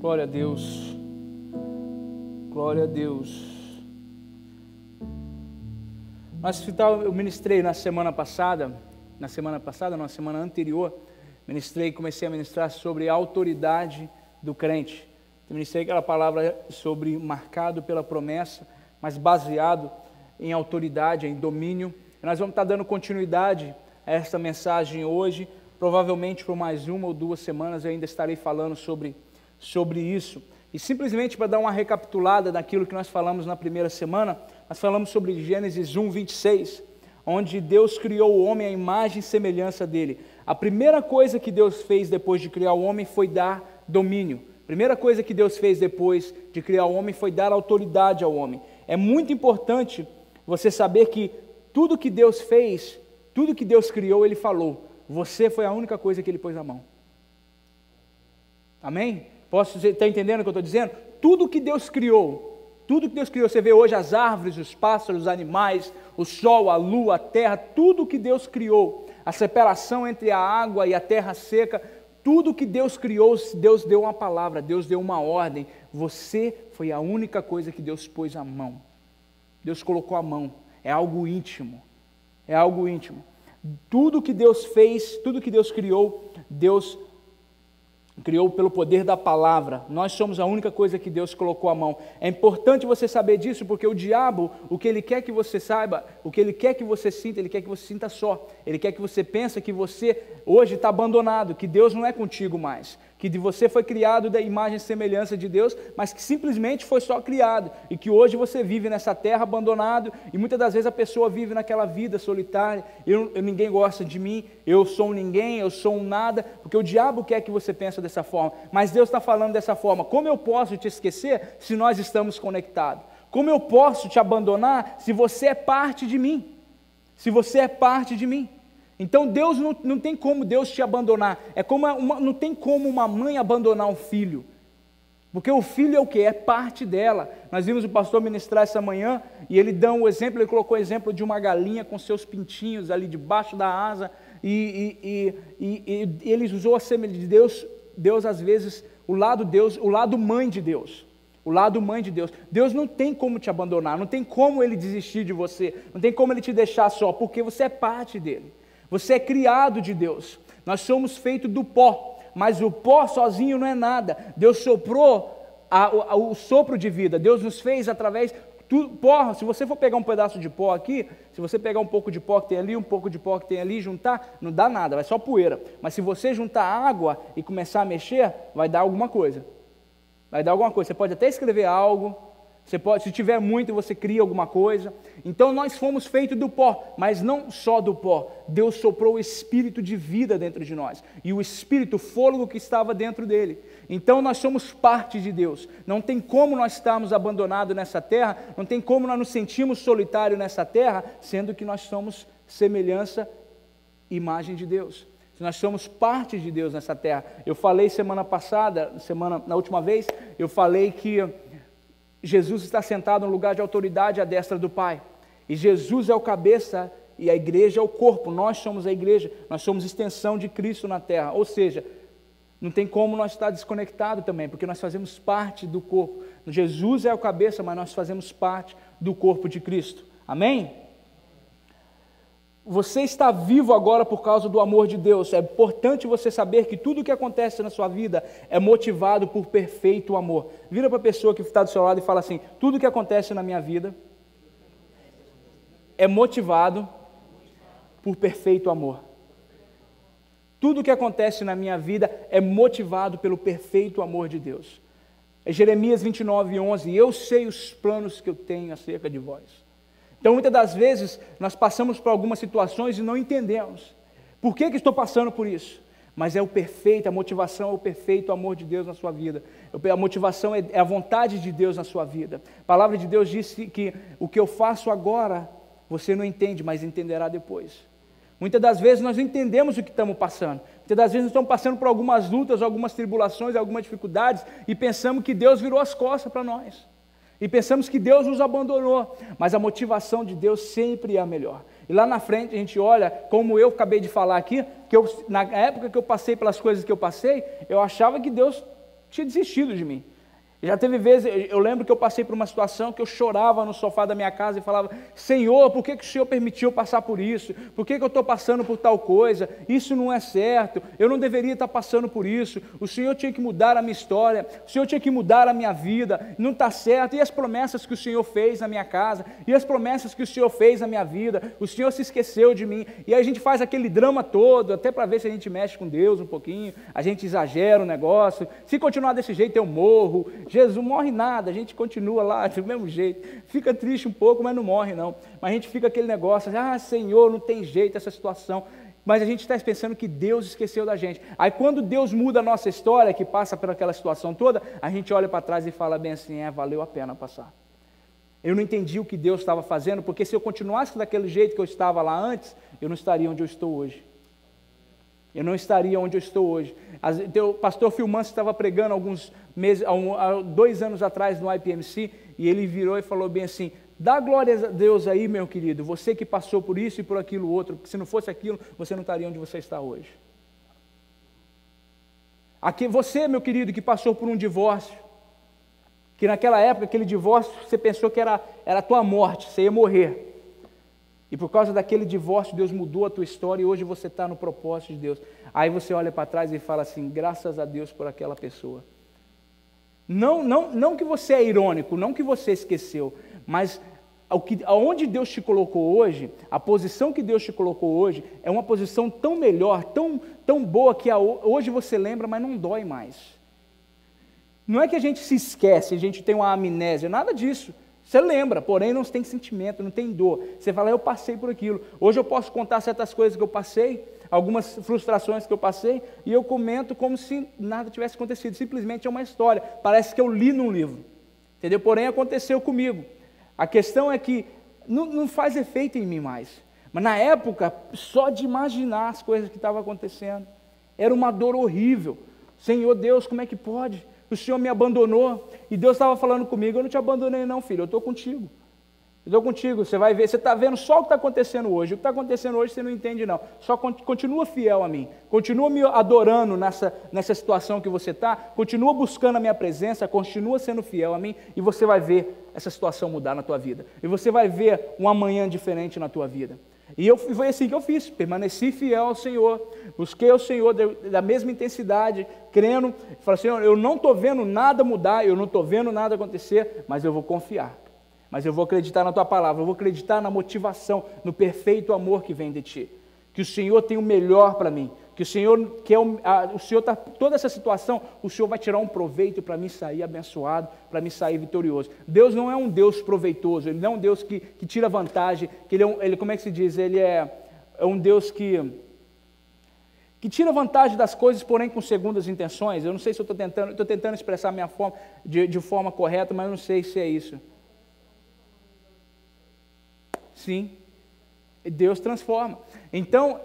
Glória a Deus. Glória a Deus. Eu ministrei na semana anterior, comecei a ministrar sobre a autoridade do crente. Eu ministrei aquela palavra sobre marcado pela promessa, mas baseado em autoridade, em domínio. E nós vamos estar dando continuidade a esta mensagem hoje, provavelmente por mais 1 ou 2 semanas eu ainda estarei falando sobre isso. E simplesmente para dar uma recapitulada daquilo que nós falamos na primeira semana, nós falamos sobre Gênesis 1, 26, onde Deus criou o homem à imagem e semelhança dele. A primeira coisa que Deus fez depois de criar o homem foi dar domínio. A primeira coisa que Deus fez depois de criar o homem foi dar autoridade ao homem. É muito importante você saber que tudo que Deus fez, tudo que Deus criou, Ele falou. Você foi a única coisa que Ele pôs a mão. Amém? Está entendendo o que eu estou dizendo? Tudo que Deus criou, você vê hoje as árvores, os pássaros, os animais, o sol, a lua, a terra, tudo que Deus criou, a separação entre a água e a terra seca, tudo que Deus criou, Deus deu uma palavra, Deus deu uma ordem. Você foi a única coisa que Deus pôs a mão. Deus colocou a mão. É algo íntimo. É algo íntimo. Tudo que Deus fez, tudo que Deus criou, Deus criou pelo poder da palavra. Nós somos a única coisa que Deus colocou a mão. É importante você saber disso, porque o diabo, o que ele quer que você saiba, o que ele quer que você sinta, ele quer que você sinta só. Ele quer que você pense que você hoje está abandonado, que Deus não é contigo mais, que de você foi criado da imagem e semelhança de Deus, mas que simplesmente foi só criado, e que hoje você vive nessa terra abandonado, e muitas das vezes a pessoa vive naquela vida solitária, ninguém gosta de mim, eu sou um ninguém, eu sou um nada, porque o diabo quer que você pense dessa forma, mas Deus está falando dessa forma. Como eu posso te esquecer se nós estamos conectados? Como eu posso te abandonar se você é parte de mim? Se você é parte de mim. Então Deus não tem como Deus te abandonar. Não tem como uma mãe abandonar um filho. Porque o filho é o quê? É parte dela. Nós vimos o pastor ministrar essa manhã e ele colocou o exemplo de uma galinha com seus pintinhos ali debaixo da asa e ele usou a semelhança de Deus às vezes, o lado mãe de Deus. O lado mãe de Deus. Deus não tem como te abandonar, não tem como Ele desistir de você, não tem como Ele te deixar só, porque você é parte dEle. Você é criado de Deus. Nós somos feitos do pó, mas o pó sozinho não é nada. Deus soprou o sopro de vida. Deus nos fez através pó. Se você for pegar um pedaço de pó aqui, se você pegar um pouco de pó que tem ali, um pouco de pó que tem ali, juntar, não dá nada, vai só poeira. Mas se você juntar água e começar a mexer, vai dar alguma coisa. Vai dar alguma coisa. Você pode até escrever algo. Se tiver muito, você cria alguma coisa. Então nós fomos feitos do pó, mas não só do pó. Deus soprou o espírito de vida dentro de nós, e o espírito, o fôlego que estava dentro dele. Então nós somos parte de Deus. Não tem como nós estarmos abandonados nessa terra, não tem como nós nos sentirmos solitários nessa terra, sendo que nós somos semelhança, imagem de Deus. Nós somos parte de Deus nessa terra. Eu falei na última vez, eu falei que Jesus está sentado no lugar de autoridade à destra do Pai. E Jesus é o cabeça e a igreja é o corpo. Nós somos a igreja, nós somos extensão de Cristo na terra. Ou seja, não tem como nós estar desconectado também, porque nós fazemos parte do corpo. Jesus é o cabeça, mas nós fazemos parte do corpo de Cristo. Amém? Você está vivo agora por causa do amor de Deus. É importante você saber que tudo o que acontece na sua vida é motivado por perfeito amor. Vira para a pessoa que está do seu lado e fala assim: tudo o que acontece na minha vida é motivado por perfeito amor. Tudo o que acontece na minha vida é motivado pelo perfeito amor de Deus. É Jeremias 29:11. Eu sei os planos que eu tenho acerca de vós. Então, muitas das vezes, nós passamos por algumas situações e não entendemos. Por que estou passando por isso? Mas a motivação é o perfeito amor de Deus na sua vida. A motivação é a vontade de Deus na sua vida. A palavra de Deus disse que o que eu faço agora, você não entende, mas entenderá depois. Muitas das vezes nós não entendemos o que estamos passando. Muitas das vezes nós estamos passando por algumas lutas, algumas tribulações, algumas dificuldades, e pensamos que Deus virou as costas para nós. E pensamos que Deus nos abandonou, mas a motivação de Deus sempre é a melhor. E lá na frente a gente olha, como eu acabei de falar aqui, que na época que eu passei pelas coisas que eu passei, eu achava que Deus tinha desistido de mim. Já teve vezes, eu lembro que eu passei por uma situação que eu chorava no sofá da minha casa e falava, Senhor, por que o Senhor permitiu passar por isso? Por que eu estou passando por tal coisa? Isso não é certo, eu não deveria estar passando por isso, o Senhor tinha que mudar a minha história, o Senhor tinha que mudar a minha vida, não está certo, e as promessas que o Senhor fez na minha casa, e as promessas que o Senhor fez na minha vida, o Senhor se esqueceu de mim, e aí a gente faz aquele drama todo, até para ver se a gente mexe com Deus um pouquinho, a gente exagera o negócio, se continuar desse jeito eu morro, Jesus não morre nada, a gente continua lá do mesmo jeito, fica triste um pouco, mas não morre não, mas a gente fica aquele negócio, Senhor, não tem jeito essa situação, mas a gente está pensando que Deus esqueceu da gente, aí quando Deus muda a nossa história, que passa por aquela situação toda, a gente olha para trás e fala bem assim, valeu a pena passar, eu não entendi o que Deus estava fazendo, porque se eu continuasse daquele jeito que eu estava lá antes, eu não estaria onde eu estou hoje. Eu não estaria onde eu estou hoje. O pastor Filmancio estava pregando alguns meses, há 2 anos atrás no IPMC, e ele virou e falou bem assim, dá glória a Deus aí, meu querido, você que passou por isso e por aquilo outro, porque se não fosse aquilo, você não estaria onde você está hoje. Aqui, você, meu querido, que passou por um divórcio, que naquela época, aquele divórcio, você pensou que era a tua morte, você ia morrer. E por causa daquele divórcio, Deus mudou a tua história e hoje você está no propósito de Deus. Aí você olha para trás e fala assim, graças a Deus por aquela pessoa. Não que você é irônico, não que você esqueceu, mas aonde Deus te colocou hoje, a posição que Deus te colocou hoje, é uma posição tão melhor, tão boa, que hoje você lembra, mas não dói mais. Não é que a gente se esquece, a gente tem uma amnésia, nada disso. Você lembra, porém não tem sentimento, não tem dor. Você fala, eu passei por aquilo. Hoje eu posso contar certas coisas que eu passei, algumas frustrações que eu passei, e eu comento como se nada tivesse acontecido. Simplesmente é uma história. Parece que eu li num livro. Entendeu? Porém aconteceu comigo. A questão é que não faz efeito em mim mais. Mas na época, só de imaginar as coisas que estavam acontecendo, era uma dor horrível. Senhor Deus, como é que pode? O Senhor me abandonou, e Deus estava falando comigo, eu não te abandonei não, filho, eu estou contigo, você vai ver, você está vendo só o que está acontecendo hoje, o que está acontecendo hoje você não entende não, só continua fiel a mim, continua me adorando nessa situação que você está, continua buscando a minha presença, continua sendo fiel a mim, e você vai ver essa situação mudar na tua vida, e você vai ver um amanhã diferente na tua vida. E foi assim que eu fiz, permaneci fiel ao Senhor, busquei ao Senhor da mesma intensidade, crendo, falei, Senhor, eu não estou vendo nada mudar, eu não estou vendo nada acontecer, mas eu vou confiar, mas eu vou acreditar na Tua Palavra, eu vou acreditar na motivação, no perfeito amor que vem de Ti, que o Senhor tem o melhor para mim, que o Senhor está, toda essa situação, o Senhor vai tirar um proveito para mim sair abençoado, para mim sair vitorioso. Deus não é um Deus proveitoso, Ele não é um Deus que tira vantagem, que ele, como é que se diz, Ele é um Deus que tira vantagem das coisas, porém com segundas intenções. Eu não sei se eu estou tentando expressar minha forma de forma correta, mas eu não sei se é isso. Sim, Deus transforma. Então,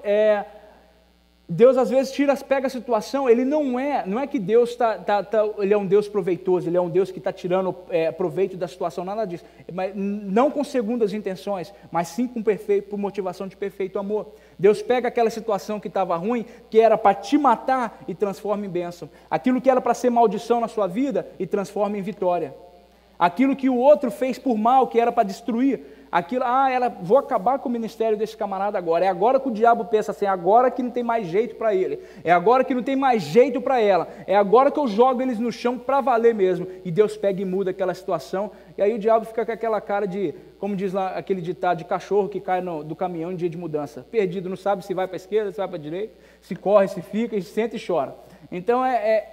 Deus às vezes pega a situação, Ele não é que Deus Ele é um Deus proveitoso, Ele é um Deus que está tirando proveito da situação, nada disso, mas não com segundas intenções, mas sim por motivação de perfeito amor. Deus pega aquela situação que estava ruim, que era para te matar e transforma em bênção, aquilo que era para ser maldição na sua vida e transforma em vitória, aquilo que o outro fez por mal, que era para destruir, vou acabar com o ministério desse camarada agora, é agora que o diabo pensa assim, é agora que não tem mais jeito para ele, é agora que não tem mais jeito para ela, é agora que eu jogo eles no chão para valer mesmo, e Deus pega e muda aquela situação, e aí o diabo fica com aquela cara de, como diz lá aquele ditado, de cachorro que cai do caminhão em dia de mudança, perdido, não sabe se vai para a esquerda, se vai para a direita, se corre, se fica, se senta e chora. Então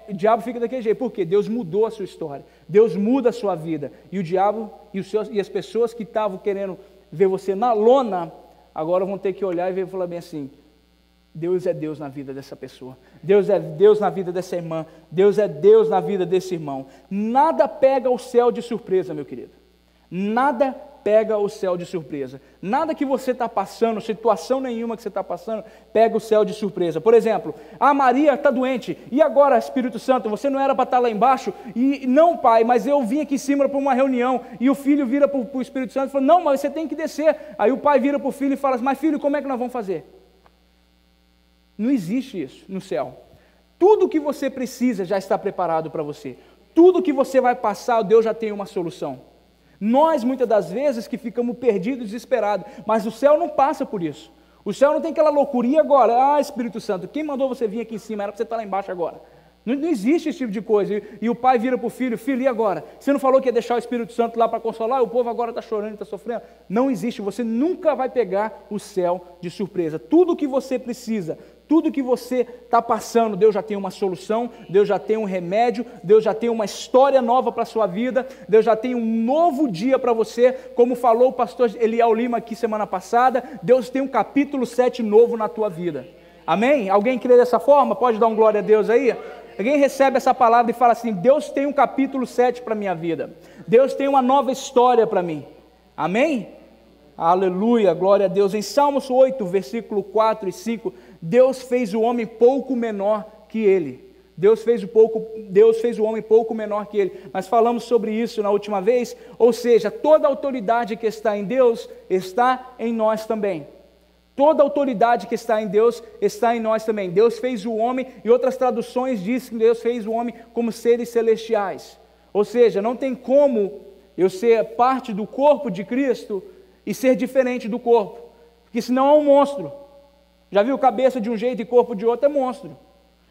o diabo fica daquele jeito, porque Deus mudou a sua história, Deus muda a sua vida, e o diabo e as pessoas que estavam querendo ver você na lona, agora vão ter que olhar e falar bem assim, Deus é Deus na vida dessa pessoa, Deus é Deus na vida dessa irmã, Deus é Deus na vida desse irmão. Nada pega o céu de surpresa, meu querido, nada pega o céu de surpresa, nada que você está passando, situação nenhuma que você está passando, pega o céu de surpresa. Por exemplo, Maria está doente, e agora, Espírito Santo, você não era para estar lá embaixo? E não, pai, mas eu vim aqui em cima para uma reunião, e o filho vira para o Espírito Santo e fala, não, mas você tem que descer. Aí o pai vira para o filho e fala, mas filho, como é que nós vamos fazer? Não existe isso no céu. Tudo que você precisa já está preparado para você. Tudo que você vai passar, Deus já tem uma solução. Nós, muitas das vezes, que ficamos perdidos, desesperados, mas o céu não passa por isso. O céu não tem aquela loucura, e agora? Ah, Espírito Santo, quem mandou você vir aqui em cima? Era para você estar lá embaixo agora. Não existe esse tipo de coisa. E o pai vira para o filho, filho, e agora? Você não falou que ia deixar o Espírito Santo lá para consolar? O povo agora está chorando, está sofrendo. Não existe, você nunca vai pegar o céu de surpresa. Tudo que você precisa, tudo que você está passando, Deus já tem uma solução, Deus já tem um remédio, Deus já tem uma história nova para a sua vida, Deus já tem um novo dia para você, como falou o pastor Eliel Lima aqui semana passada, Deus tem um capítulo 7 novo na tua vida. Amém? Alguém crê dessa forma? Pode dar um glória a Deus aí? Alguém recebe essa palavra e fala assim, Deus tem um capítulo 7 para a minha vida, Deus tem uma nova história para mim. Amém? Aleluia, glória a Deus. Em Salmos 8, versículo 4 e 5, Deus fez o homem pouco menor que ele. Deus fez o homem pouco menor que ele. Nós falamos sobre isso na última vez, ou seja, toda a autoridade que está em Deus, está em nós também. Toda a autoridade que está em Deus, está em nós também. Deus fez o homem, e outras traduções dizem que Deus fez o homem como seres celestiais. Ou seja, não tem como eu ser parte do corpo de Cristo e ser diferente do corpo, porque senão é um monstro. Já viu cabeça de um jeito e corpo de outro? É monstro.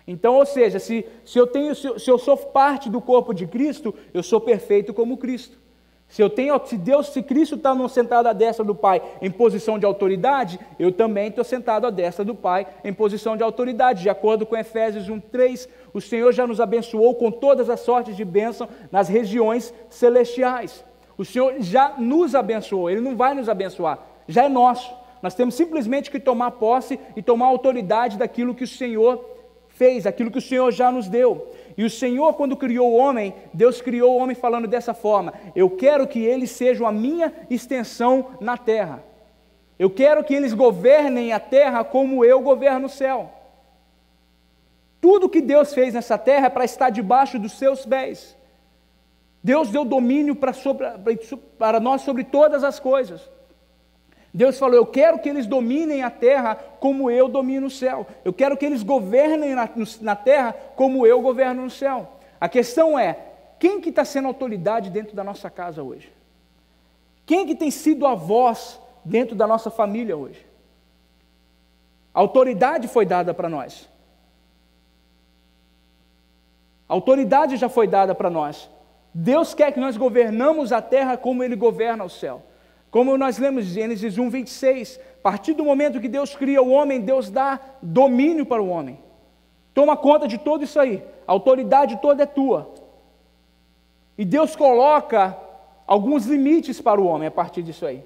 Então, ou seja, se eu sou parte do corpo de Cristo, eu sou perfeito como Cristo. Se Cristo está sentado à destra do Pai em posição de autoridade, eu também estou sentado à destra do Pai em posição de autoridade. De acordo com Efésios 1:3, o Senhor já nos abençoou com todas as sortes de bênção nas regiões celestiais. O Senhor já nos abençoou, Ele não vai nos abençoar, já é nosso. Nós temos simplesmente que tomar posse e tomar autoridade daquilo que o Senhor fez, aquilo que o Senhor já nos deu. E o Senhor, quando criou o homem, Deus criou o homem falando dessa forma: eu quero que eles sejam a minha extensão na terra. Eu quero que eles governem a terra como eu governo o céu. Tudo que Deus fez nessa terra é para estar debaixo dos seus pés. Deus deu domínio para nós sobre todas as coisas. Deus falou: eu quero que eles dominem a terra como eu domino o céu. Eu quero que eles governem na terra como eu governo no céu. A questão é, quem que está sendo autoridade dentro da nossa casa hoje? Quem que tem sido a voz dentro da nossa família hoje? A autoridade foi dada para nós. A autoridade já foi dada para nós. Deus quer que nós governamos a terra como Ele governa o céu. Como nós lemos em Gênesis 1:26, a partir do momento que Deus cria o homem, Deus dá domínio para o homem. Toma conta de tudo isso aí, a autoridade toda é tua. E Deus coloca alguns limites para o homem a partir disso aí.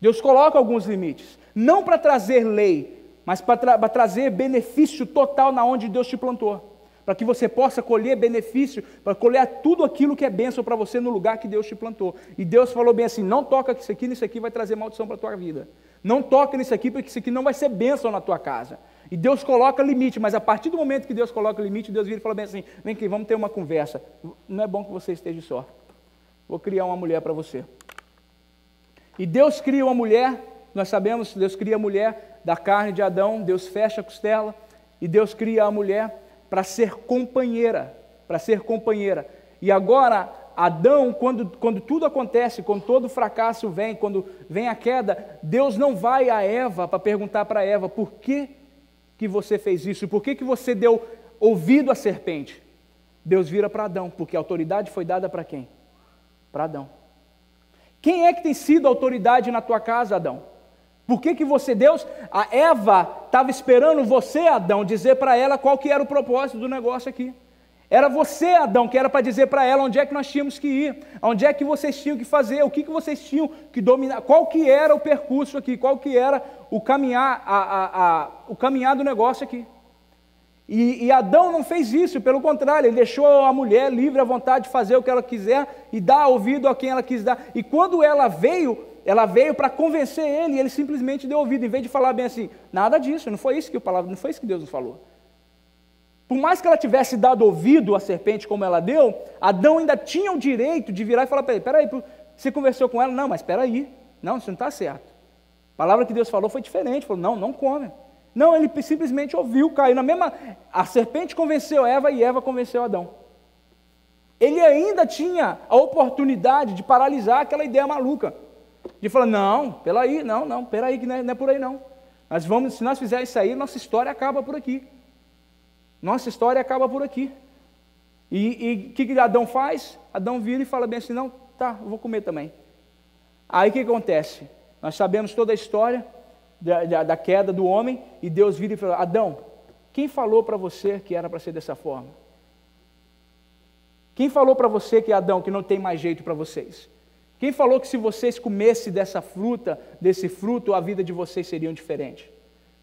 Deus coloca alguns limites, não para trazer lei, mas para trazer benefício total na onde Deus te plantou. Para que você possa colher benefício, para colher tudo aquilo que é bênção para você no lugar que Deus te plantou. E Deus falou bem assim: não toca nisso aqui vai trazer maldição para a tua vida. Não toca nisso aqui, porque isso aqui não vai ser bênção na tua casa. E Deus coloca limite, mas a partir do momento que Deus coloca limite, Deus vira e fala bem assim: vem aqui, vamos ter uma conversa. Não é bom que você esteja só. Vou criar uma mulher para você. E Deus cria uma mulher, nós sabemos, Deus cria a mulher da carne de Adão, Deus fecha a costela, e Deus cria a mulher para ser companheira, E agora, Adão, quando tudo acontece, quando todo fracasso vem, quando vem a queda, Deus não vai a Eva para perguntar para Eva: por que você fez isso? Por que você deu ouvido à serpente? Deus vira para Adão, porque a autoridade foi dada para quem? Para Adão. Quem é que tem sido a autoridade na tua casa, Adão? Por que a Eva estava esperando você, Adão, dizer para ela qual que era o propósito do negócio aqui. Era você, Adão, que era para dizer para ela onde é que nós tínhamos que ir, onde é que vocês tinham que fazer, o que vocês tinham que dominar, qual que era o percurso aqui, qual que era o caminhar, o caminhar do negócio aqui. E Adão não fez isso, pelo contrário, ele deixou a mulher livre à vontade de fazer o que ela quiser e dar ouvido a quem ela quis dar. E quando ela veio para convencer ele, e ele simplesmente deu ouvido, em vez de falar bem assim: nada disso, não foi isso que Deus nos falou. Por mais que ela tivesse dado ouvido à serpente como ela deu, Adão ainda tinha o direito de virar e falar para ele: peraí, você conversou com ela? Não, mas peraí, não, isso não está certo. A palavra que Deus falou foi diferente, falou: não come. Não, ele simplesmente ouviu, caiu na mesma... A serpente convenceu Eva e Eva convenceu Adão. Ele ainda tinha a oportunidade de paralisar aquela ideia maluca. De falar, não, peraí que não é por aí não. Se nós fizermos isso aí, nossa história acaba por aqui. Nossa história acaba por aqui. E o que Adão faz? Adão vira e fala bem assim, não, tá, eu vou comer também. Aí o que acontece? Nós sabemos toda a história da queda do homem, e Deus vira e fala, Adão, quem falou para você que era para ser dessa forma? Quem falou para você que Adão, que não tem mais jeito para vocês? Quem falou que se vocês comessem desse fruto, a vida de vocês seria diferente?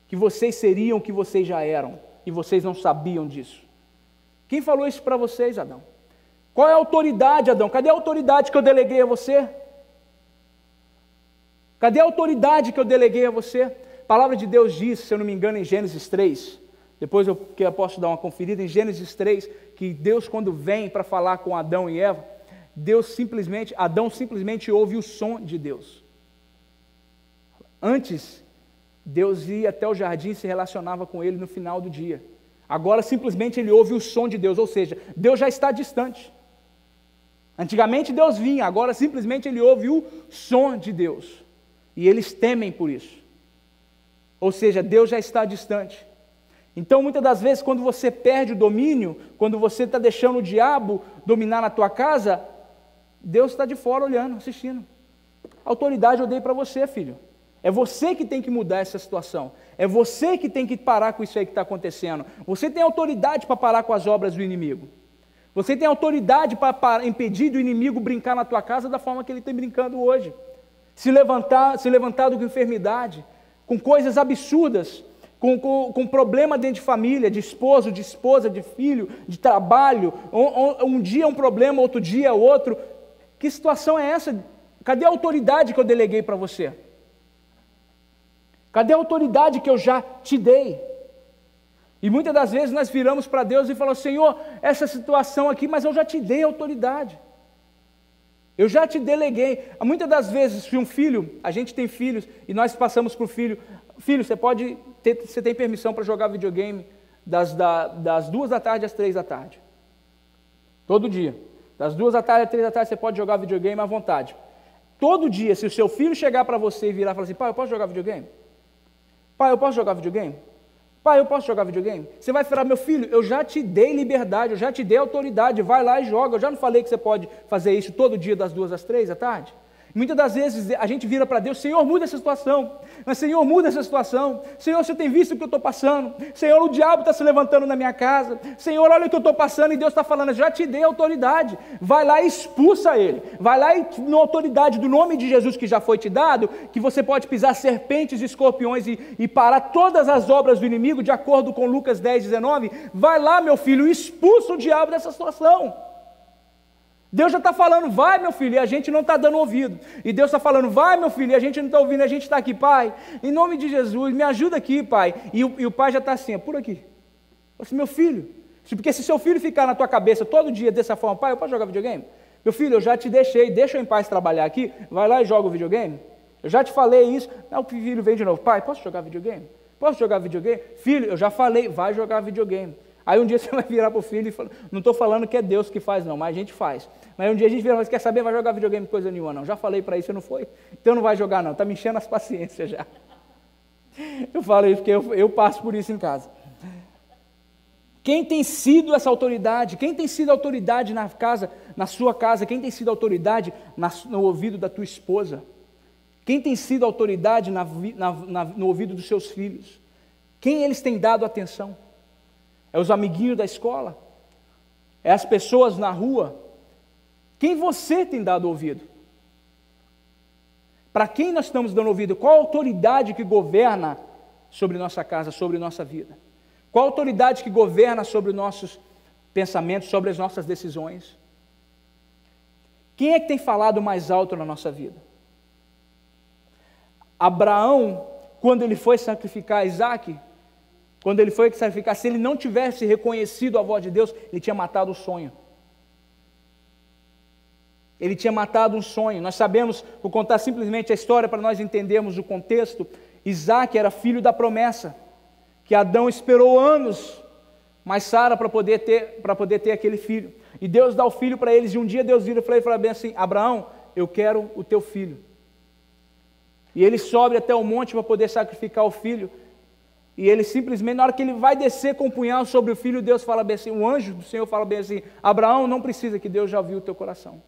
Que vocês seriam o que vocês já eram, e vocês não sabiam disso? Quem falou isso para vocês, Adão? Qual é a autoridade, Adão? Cadê a autoridade que eu deleguei a você? Cadê a autoridade que eu deleguei a você? A palavra de Deus diz, se eu não me engano, em Gênesis 3, depois eu posso dar uma conferida, em Gênesis 3, que Deus, quando vem para falar com Adão e Eva, Adão simplesmente ouve o som de Deus. Antes, Deus ia até o jardim e se relacionava com ele no final do dia. Agora, simplesmente, ele ouve o som de Deus, ou seja, Deus já está distante. Antigamente, Deus vinha, agora, simplesmente, ele ouve o som de Deus. E eles temem por isso. Ou seja, Deus já está distante. Então, muitas das vezes, quando você perde o domínio, quando você está deixando o diabo dominar na tua casa, Deus está de fora olhando, assistindo. A autoridade eu dei para você, filho. É você que tem que mudar essa situação. É você que tem que parar com isso aí que está acontecendo. Você tem autoridade para parar com as obras do inimigo. Você tem autoridade para impedir do inimigo brincar na tua casa da forma que ele está brincando hoje. Se levantado com enfermidade, com coisas absurdas, com problema dentro de família, de esposo, de esposa, de filho, de trabalho, um dia um problema, outro dia outro. Que situação é essa? Cadê a autoridade que eu deleguei para você? Cadê a autoridade que eu já te dei? E muitas das vezes nós viramos para Deus e falamos, Senhor, essa situação aqui, mas eu já te dei autoridade. Eu já te deleguei. Muitas das vezes, se um filho, a gente tem filhos, e nós passamos para o filho, você tem permissão para jogar videogame das 2 da tarde às 3 da tarde. Todo dia. Das 2 da tarde às 3 da tarde você pode jogar videogame à vontade. Todo dia, se o seu filho chegar para você e virar e falar assim, pai, eu posso jogar videogame? Pai, eu posso jogar videogame? Pai, eu posso jogar videogame? Você vai falar, meu filho, eu já te dei liberdade, eu já te dei autoridade, vai lá e joga. Eu já não falei que você pode fazer isso todo dia das 2 às 3 da tarde? Muitas das vezes a gente vira para Deus, Senhor, muda essa situação. Mas Senhor, muda essa situação. Senhor, você tem visto o que eu estou passando? Senhor, o diabo está se levantando na minha casa. Senhor, olha o que eu estou passando. E Deus está falando, eu já te dei autoridade. Vai lá e expulsa ele. Vai lá e, na autoridade do nome de Jesus que já foi te dado, que você pode pisar serpentes e escorpiões e parar todas as obras do inimigo, de acordo com Lucas 10, 19. Vai lá, meu filho, expulsa o diabo dessa situação. Deus já está falando, vai meu filho, e a gente não está dando ouvido. E Deus está falando, vai meu filho, e a gente não está ouvindo, a gente está aqui, pai, em nome de Jesus, me ajuda aqui, pai. E o pai já está assim, por aqui. Assim, meu filho, porque se seu filho ficar na tua cabeça todo dia dessa forma, pai, eu posso jogar videogame? Meu filho, eu já te deixei, deixa eu em paz trabalhar aqui, vai lá e joga o videogame. Eu já te falei isso. Não, o filho vem de novo, pai, posso jogar videogame? Posso jogar videogame? Filho, eu já falei, vai jogar videogame. Aí um dia você vai virar para o filho e falar, não estou falando que é Deus que faz não, mas a gente faz. Mas um dia a gente vira, mas quer saber, vai jogar videogame coisa nenhuma não. Já falei para isso, não foi? Então não vai jogar não, está me enchendo as paciências já. Eu falo isso porque eu passo por isso em casa. Quem tem sido essa autoridade? Quem tem sido autoridade na casa, na sua casa? Quem tem sido autoridade no ouvido da tua esposa? Quem tem sido autoridade no ouvido dos seus filhos? Quem eles têm dado atenção? É os amiguinhos da escola? É as pessoas na rua? Quem você tem dado ouvido? Para quem nós estamos dando ouvido? Qual a autoridade que governa sobre nossa casa, sobre nossa vida? Qual a autoridade que governa sobre os nossos pensamentos, sobre as nossas decisões? Quem é que tem falado mais alto na nossa vida? Abraão, quando ele foi sacrificar Isaque, quando ele foi sacrificar, se ele não tivesse reconhecido a voz de Deus, ele tinha matado o sonho. Ele tinha matado um sonho. Nós sabemos, vou contar simplesmente a história para nós entendermos o contexto. Isaque era filho da promessa. que Adão esperou anos, mas Sara para poder ter aquele filho. E Deus dá o filho para eles, e um dia Deus vira para ele e fala bem assim: Abraão, eu quero o teu filho. E ele sobe até o monte para poder sacrificar o filho, e ele simplesmente, na hora que ele vai descer com o punhal sobre o filho, Deus fala bem assim, o anjo do Senhor fala bem assim: Abraão, não precisa, que Deus já viu o teu coração.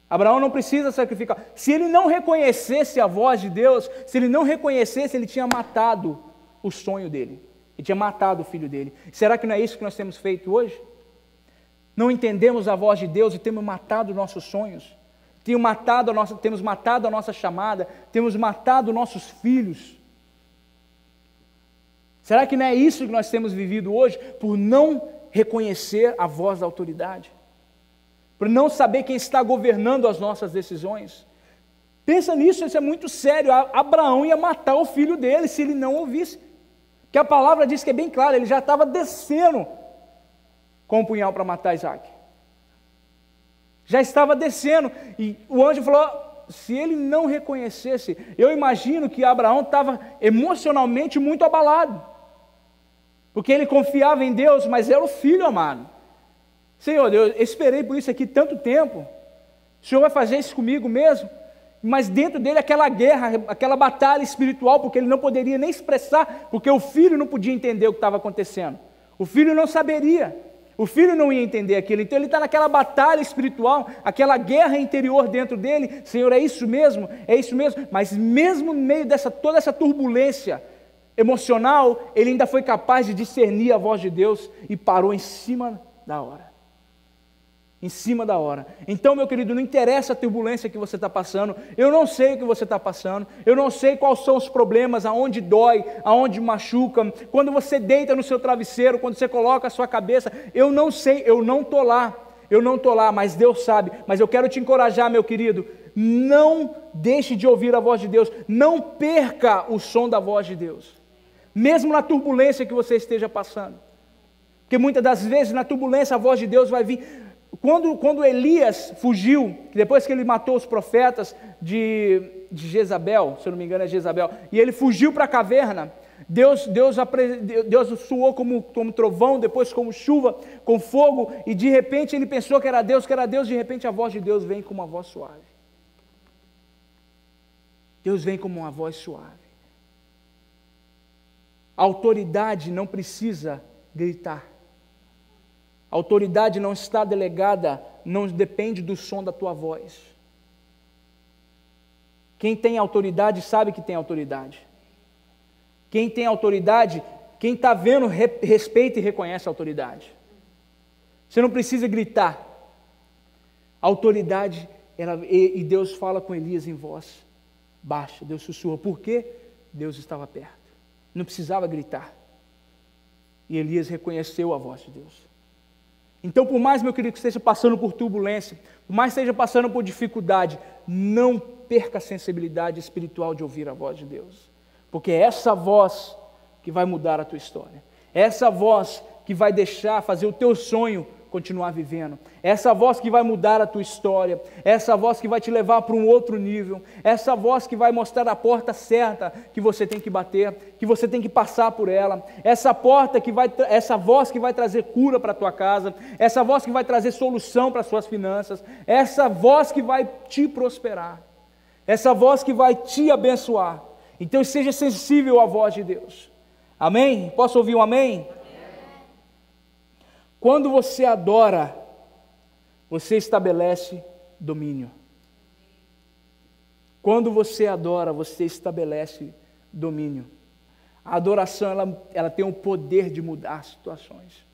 Abraão não precisa sacrificar. Se ele não reconhecesse a voz de Deus, se ele não reconhecesse, ele tinha matado o sonho dele, ele tinha matado o filho dele. Será que não é isso que nós temos feito hoje? Não entendemos a voz de Deus e temos matado nossos sonhos, temos matado a nossa chamada, temos matado nossos filhos. Será que não é isso que nós temos vivido hoje, por não reconhecer a voz da autoridade? Por não saber quem está governando as nossas decisões? Pensa nisso, isso é muito sério. Abraão ia matar o filho dele se ele não ouvisse. Que a palavra diz que é bem clara, ele já estava descendo com o punhal para matar Isaac. Já estava descendo, e o anjo falou, se ele não reconhecesse, eu imagino que Abraão estava emocionalmente muito abalado, porque ele confiava em Deus, mas era o filho amado. Senhor, eu esperei por isso aqui tanto tempo, o Senhor vai fazer isso comigo mesmo? Mas dentro dele aquela guerra, aquela batalha espiritual, porque ele não poderia nem expressar, porque o filho não podia entender o que estava acontecendo, o filho não saberia, o filho não ia entender aquilo, então ele está naquela batalha espiritual, aquela guerra interior dentro dele. Senhor, é isso mesmo, mas mesmo no meio toda essa turbulência emocional, ele ainda foi capaz de discernir a voz de Deus e parou em cima da hora. Em cima da hora. Então, meu querido, não interessa a turbulência que você está passando, eu não sei o que você está passando, eu não sei quais são os problemas, aonde dói, aonde machuca, quando você deita no seu travesseiro, quando você coloca a sua cabeça, eu não sei, eu não estou lá, mas Deus sabe. Mas eu quero te encorajar, meu querido, não deixe de ouvir a voz de Deus, não perca o som da voz de Deus, mesmo na turbulência que você esteja passando, porque muitas das vezes na turbulência a voz de Deus vai vir. Quando Elias fugiu, depois que ele matou os profetas de Jezabel, se eu não me engano é Jezabel, e ele fugiu para a caverna, Deus soou como trovão, depois como chuva, com fogo, e de repente ele pensou que era Deus, de repente a voz de Deus vem como uma voz suave. Deus vem como uma voz suave. A autoridade não precisa gritar. A autoridade não está delegada, não depende do som da tua voz. Quem tem autoridade sabe que tem autoridade. Quem tem autoridade, quem está vendo, respeita e reconhece a autoridade. Você não precisa gritar. A autoridade, e Deus fala com Elias em voz baixa, Deus sussurra. Por quê? Deus estava perto. Não precisava gritar. E Elias reconheceu a voz de Deus. Então, por mais, meu querido, que esteja passando por turbulência, por mais que esteja passando por dificuldade, não perca a sensibilidade espiritual de ouvir a voz de Deus, porque é essa voz que vai mudar a tua história, é essa voz que vai fazer o teu sonho continuar vivendo, é essa voz que vai mudar a tua história, é essa voz que vai te levar para um outro nível, é essa voz que vai mostrar a porta certa que você tem que bater, que você tem que passar por ela, essa voz que vai trazer cura para a tua casa, essa voz que vai trazer solução para as suas finanças, essa voz que vai te prosperar, essa voz que vai te abençoar. Então seja sensível à voz de Deus. Amém? Posso ouvir um amém? Quando você adora, você estabelece domínio. Quando você adora, você estabelece domínio. A adoração, ela tem o poder de mudar situações.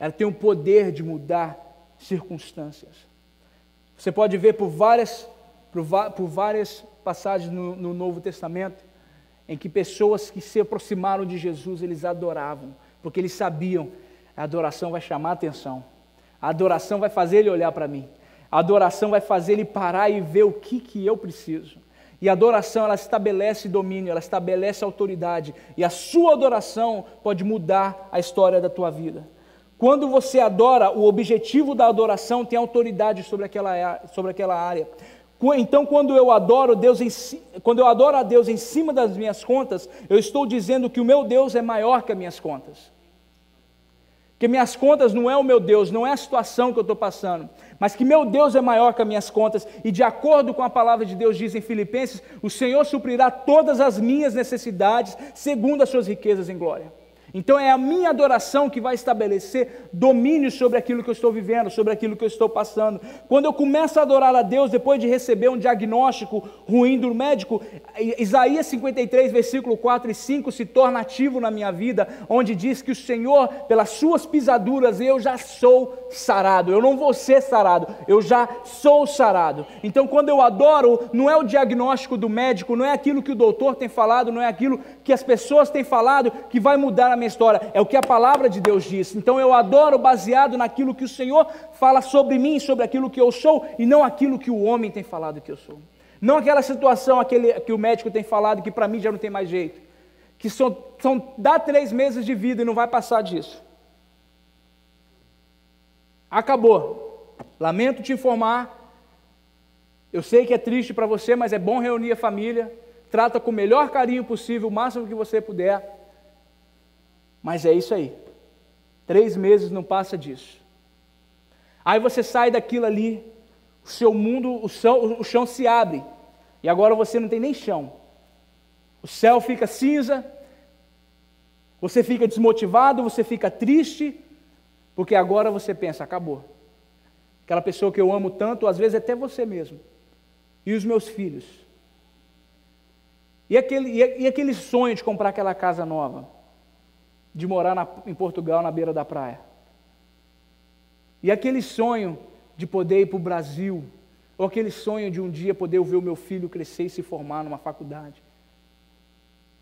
Ela tem o poder de mudar circunstâncias. Você pode ver por várias passagens no Novo Testamento, em que pessoas que se aproximaram de Jesus, eles adoravam, porque eles sabiam, a adoração vai chamar a atenção, a adoração vai fazer ele olhar para mim, a adoração vai fazer ele parar e ver o que eu preciso. E a adoração, ela estabelece domínio, ela estabelece autoridade, e a sua adoração pode mudar a história da tua vida. Quando você adora, o objetivo da adoração tem autoridade sobre aquela área. Então, quando eu adoro a Deus em cima das minhas contas, eu estou dizendo que o meu Deus é maior que as minhas contas. Que minhas contas não é o meu Deus, não é a situação que eu estou passando, mas que meu Deus é maior que as minhas contas, e de acordo com a palavra de Deus diz em Filipenses, o Senhor suprirá todas as minhas necessidades, segundo as suas riquezas em glória. Então é a minha adoração que vai estabelecer domínio sobre aquilo que eu estou vivendo, sobre aquilo que eu estou passando. Quando eu começo a adorar a Deus, depois de receber um diagnóstico ruim do médico, Isaías 53, versículo 4 e 5 se torna ativo na minha vida, onde diz que o Senhor, pelas suas pisaduras, eu já sou sarado. Eu não vou ser sarado, eu já sou sarado. Então quando eu adoro, não é o diagnóstico do médico, não é aquilo que o doutor tem falado, não é aquilo que as pessoas têm falado que vai mudar a minha história, é o que a palavra de Deus diz. Então eu adoro baseado naquilo que o Senhor fala sobre mim, sobre aquilo que eu sou, e não aquilo que o homem tem falado que eu sou. Não aquela situação que o médico tem falado que para mim já não tem mais jeito, que dá 3 meses de vida e não vai passar disso. Acabou. Lamento te informar, eu sei que é triste para você, mas é bom reunir a família, trata com o melhor carinho possível, o máximo que você puder. Mas é isso aí, 3 meses não passa disso. Aí você sai daquilo ali, o seu mundo, o chão se abre, e agora você não tem nem chão. O céu fica cinza, você fica desmotivado, você fica triste, porque agora você pensa, acabou. Aquela pessoa que eu amo tanto, às vezes até você mesmo, e os meus filhos. E aquele sonho de comprar aquela casa nova, de morar em Portugal, na beira da praia. E aquele sonho de poder ir para o Brasil, ou aquele sonho de um dia poder ver o meu filho crescer e se formar numa faculdade.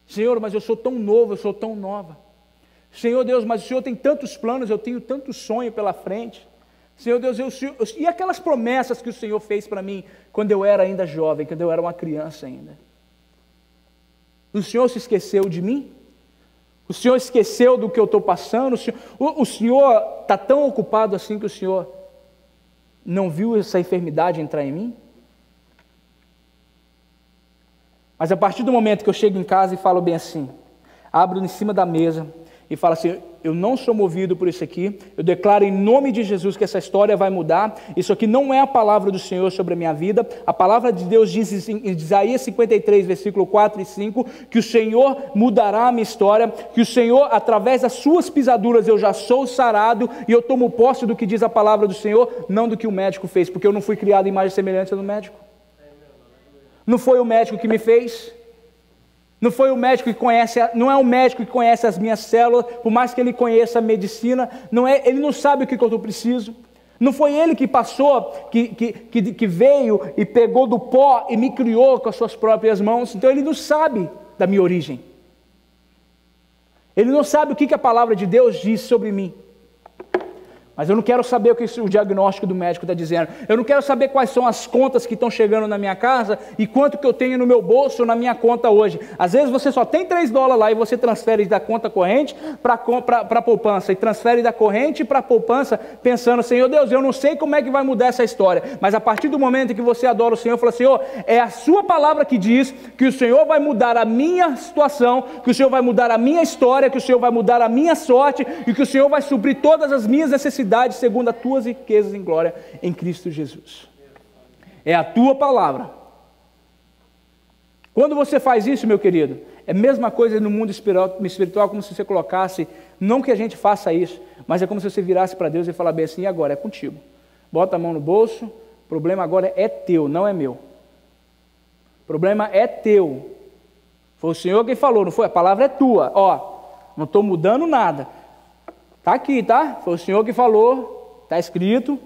Senhor, mas eu sou tão novo, eu sou tão nova. Senhor Deus, mas o Senhor tem tantos planos, eu tenho tanto sonho pela frente. Senhor Deus, e aquelas promessas que o Senhor fez para mim, quando eu era ainda jovem, quando eu era uma criança ainda. O Senhor se esqueceu de mim? O Senhor esqueceu do que eu estou passando? O Senhor está tão ocupado assim que o Senhor não viu essa enfermidade entrar em mim? Mas a partir do momento que eu chego em casa e falo bem assim, abro em cima da mesa e falo assim, eu não sou movido por isso aqui, eu declaro em nome de Jesus que essa história vai mudar, isso aqui não é a palavra do Senhor sobre a minha vida, a palavra de Deus diz em Isaías 53, versículo 4 e 5, que o Senhor mudará a minha história, que o Senhor, através das suas pisaduras, eu já sou sarado, e eu tomo posse do que diz a palavra do Senhor, não do que o médico fez, porque eu não fui criado em imagem e semelhança do médico. Não foi o médico que me fez. Não foi o médico que conhece, não é o médico que conhece as minhas células, por mais que ele conheça a medicina, ele não sabe o que eu preciso. Não foi ele que passou, que veio e pegou do pó e me criou com as suas próprias mãos, então ele não sabe da minha origem. Ele não sabe o que a palavra de Deus diz sobre mim. Mas eu não quero saber o que o diagnóstico do médico está dizendo. Eu não quero saber quais são as contas que estão chegando na minha casa e quanto que eu tenho no meu bolso ou na minha conta hoje. Às vezes você só tem $3 lá e você transfere da conta corrente para a poupança. E transfere da corrente para a poupança pensando, Senhor Deus, eu não sei como é que vai mudar essa história. Mas a partir do momento em que você adora o Senhor, fala, Senhor, é a sua palavra que diz que o Senhor vai mudar a minha situação, que o Senhor vai mudar a minha história, que o Senhor vai mudar a minha sorte e que o Senhor vai suprir todas as minhas necessidades segundo as tuas riquezas em glória em Cristo Jesus. É a tua palavra. Quando você faz isso, meu querido, é a mesma coisa no mundo espiritual, como se você colocasse, não que a gente faça isso, mas é como se você virasse para Deus e falasse bem assim, e agora? É contigo. Bota a mão no bolso, o problema agora é teu, não é meu. O problema é teu. Foi o Senhor quem falou, não foi? A palavra é tua. Ó, não estou mudando nada. Está aqui, tá? Foi o Senhor que falou, está escrito,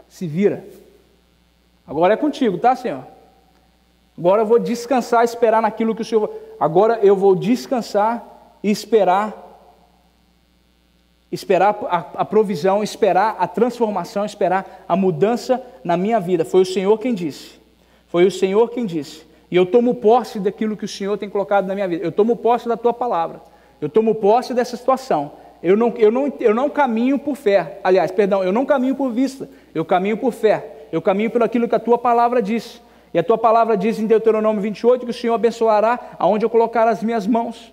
se vira. Agora é contigo, tá, Senhor? Agora eu vou descansar, esperar naquilo que o Senhor... Agora eu vou descansar e esperar a provisão, esperar a transformação, esperar a mudança na minha vida. Foi o Senhor quem disse. Foi o Senhor quem disse. E eu tomo posse daquilo que o Senhor tem colocado na minha vida. Eu tomo posse da tua palavra. Eu tomo posse dessa situação. Eu não caminho por fé. Aliás, perdão, eu não caminho por vista. Eu caminho por fé. eu caminho pelo aquilo que a tua palavra diz. E a tua palavra diz em Deuteronômio 28 que o Senhor abençoará aonde eu colocar as minhas mãos.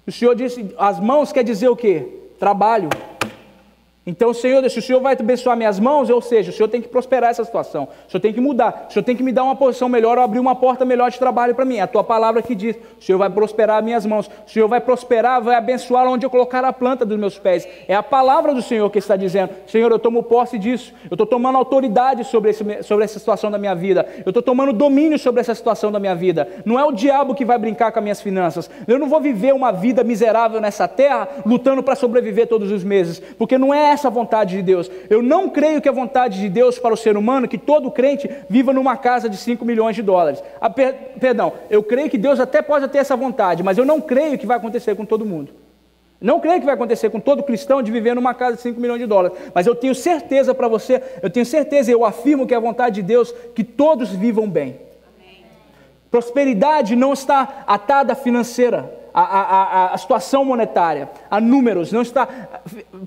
O Senhor disse, as mãos quer dizer o quê? Trabalho. Então, Senhor, se o Senhor vai abençoar minhas mãos, ou seja, o Senhor tem que prosperar essa situação, o Senhor tem que mudar, o Senhor tem que me dar uma posição melhor, ou abrir uma porta melhor de trabalho para mim. É a tua palavra que diz, o Senhor vai prosperar minhas mãos, o Senhor vai prosperar, vai abençoar onde eu colocar a planta dos meus pés. É a palavra do Senhor que está dizendo, Senhor, eu tomo posse disso, eu estou tomando autoridade sobre essa situação da minha vida, eu estou tomando domínio sobre essa situação da minha vida. Não é o diabo que vai brincar com as minhas finanças, eu não vou viver uma vida miserável nessa terra, lutando para sobreviver todos os meses, porque não é essa a vontade de Deus. Eu não creio que a vontade de Deus para o ser humano, que todo crente viva numa casa de 5 milhões de dólares. Perdão, eu creio que Deus até pode ter essa vontade, mas eu não creio que vai acontecer com todo mundo. Não creio que vai acontecer com todo cristão de viver numa casa de 5 milhões de dólares, mas eu tenho certeza para você, eu tenho certeza, eu afirmo que é a vontade de Deus que todos vivam bem. Amém. Prosperidade não está atada à financeira, a situação monetária, a números, não está.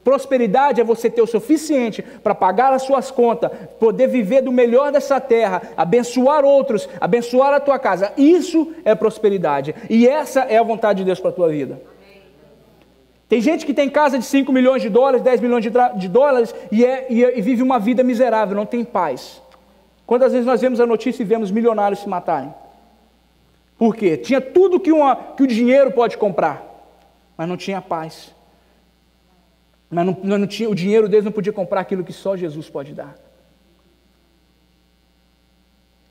Prosperidade é você ter o suficiente para pagar as suas contas, poder viver do melhor dessa terra, abençoar outros, abençoar a tua casa. Isso é prosperidade, e essa é a vontade de Deus para a tua vida. Tem gente que tem casa de 5 milhões de dólares, 10 milhões de dólares e vive uma vida miserável, não tem paz. Quantas vezes nós vemos a notícia e vemos milionários se matarem? Por quê? Tinha tudo que o dinheiro pode comprar, mas não tinha paz. Mas não tinha, o dinheiro deles não podia comprar aquilo que só Jesus pode dar.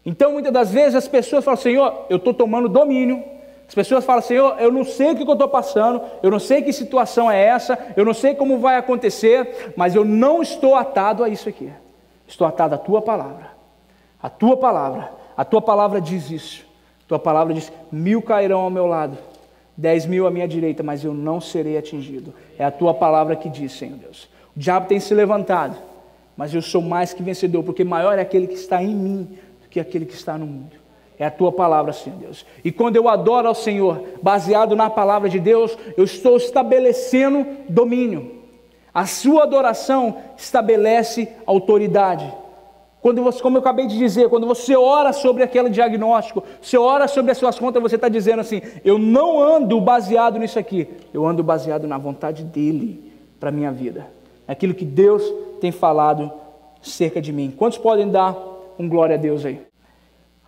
Então, muitas das vezes, as pessoas falam, Senhor, eu estou tomando domínio. As pessoas falam, Senhor, eu não sei o que eu estou passando, eu não sei que situação é essa, eu não sei como vai acontecer, mas eu não estou atado a isso aqui. Estou atado à tua palavra. A tua palavra diz isso. Tua palavra diz, 1000 cairão ao meu lado, 10.000 à minha direita, mas eu não serei atingido. É a tua palavra que diz, Senhor Deus. O diabo tem se levantado, mas eu sou mais que vencedor, porque maior é aquele que está em mim do que aquele que está no mundo. É a tua palavra, Senhor Deus. E quando eu adoro ao Senhor, baseado na palavra de Deus, eu estou estabelecendo domínio. A sua adoração estabelece autoridade. Quando você, como eu acabei de dizer, quando você ora sobre aquele diagnóstico, você ora sobre as suas contas, você está dizendo assim, eu não ando baseado nisso aqui, eu ando baseado na vontade dEle para a minha vida. É aquilo que Deus tem falado cerca de mim. Quantos podem dar um glória a Deus aí?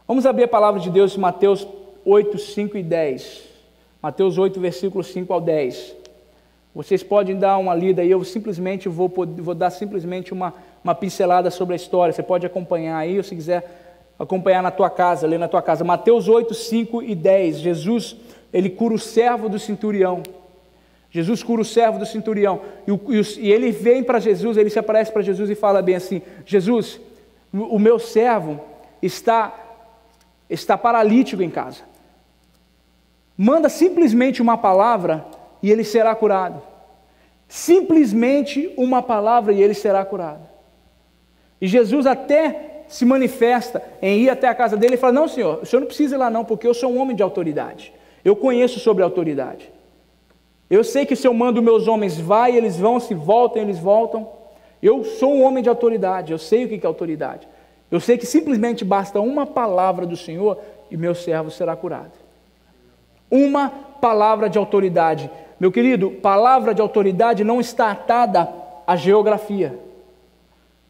Vamos abrir a palavra de Deus em Mateus 8, 5 e 10. Mateus 8, versículos 5 ao 10. Vocês podem dar uma lida aí, eu simplesmente vou dar simplesmente uma pincelada sobre a história. Você pode acompanhar aí, ou se quiser acompanhar na tua casa, ler na tua casa. Mateus 8, 5 e 10. Jesus, ele cura o servo do centurião. Jesus cura o servo do centurião. E ele vem para Jesus, ele se aparece para Jesus e fala bem assim, Jesus, o meu servo está paralítico em casa. Manda simplesmente uma palavra e ele será curado. Simplesmente uma palavra e ele será curado. E Jesus até se manifesta em ir até a casa dele e fala, não Senhor, o Senhor não precisa ir lá não, porque eu sou um homem de autoridade. Eu conheço sobre a autoridade. Eu sei que se eu mando meus homens, vai, eles vão, se voltam, eles voltam. Eu sou um homem de autoridade, eu sei o que é autoridade. Eu sei que simplesmente basta uma palavra do Senhor e meu servo será curado. Uma palavra de autoridade. Meu querido, palavra de autoridade não está atada à geografia.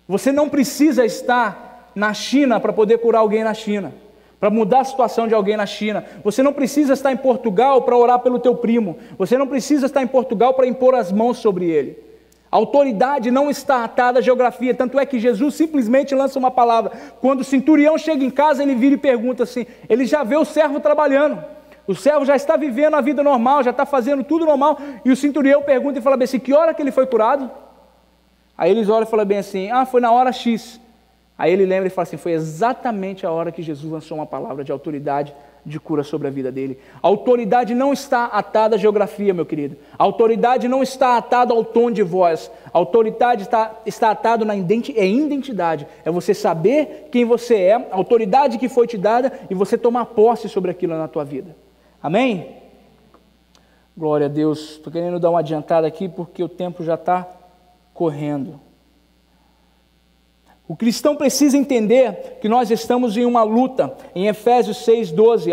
Você não precisa estar na China para poder curar alguém na China, para mudar a situação de alguém na China. Você não precisa estar em Portugal para orar pelo teu primo. Você não precisa estar em Portugal para impor as mãos sobre ele. A autoridade não está atada à geografia, tanto é que Jesus simplesmente lança uma palavra. Quando o centurião chega em casa, ele vira e pergunta assim, ele já vê o servo trabalhando. O servo já está vivendo a vida normal, já está fazendo tudo normal, e o centurião pergunta e fala bem assim, que hora que ele foi curado? Aí eles olham e falam bem assim, foi na hora X. Aí ele lembra e fala assim, foi exatamente a hora que Jesus lançou uma palavra de autoridade, de cura sobre a vida dele. A autoridade não está atada à geografia, meu querido. A autoridade não está atada ao tom de voz. A autoridade está atada na identidade. É você saber quem você é, a autoridade que foi te dada, e você tomar posse sobre aquilo na tua vida. Amém? Glória a Deus. Estou querendo dar uma adiantada aqui porque o tempo já está correndo. O cristão precisa entender que nós estamos em uma luta. Em Efésios 6,12,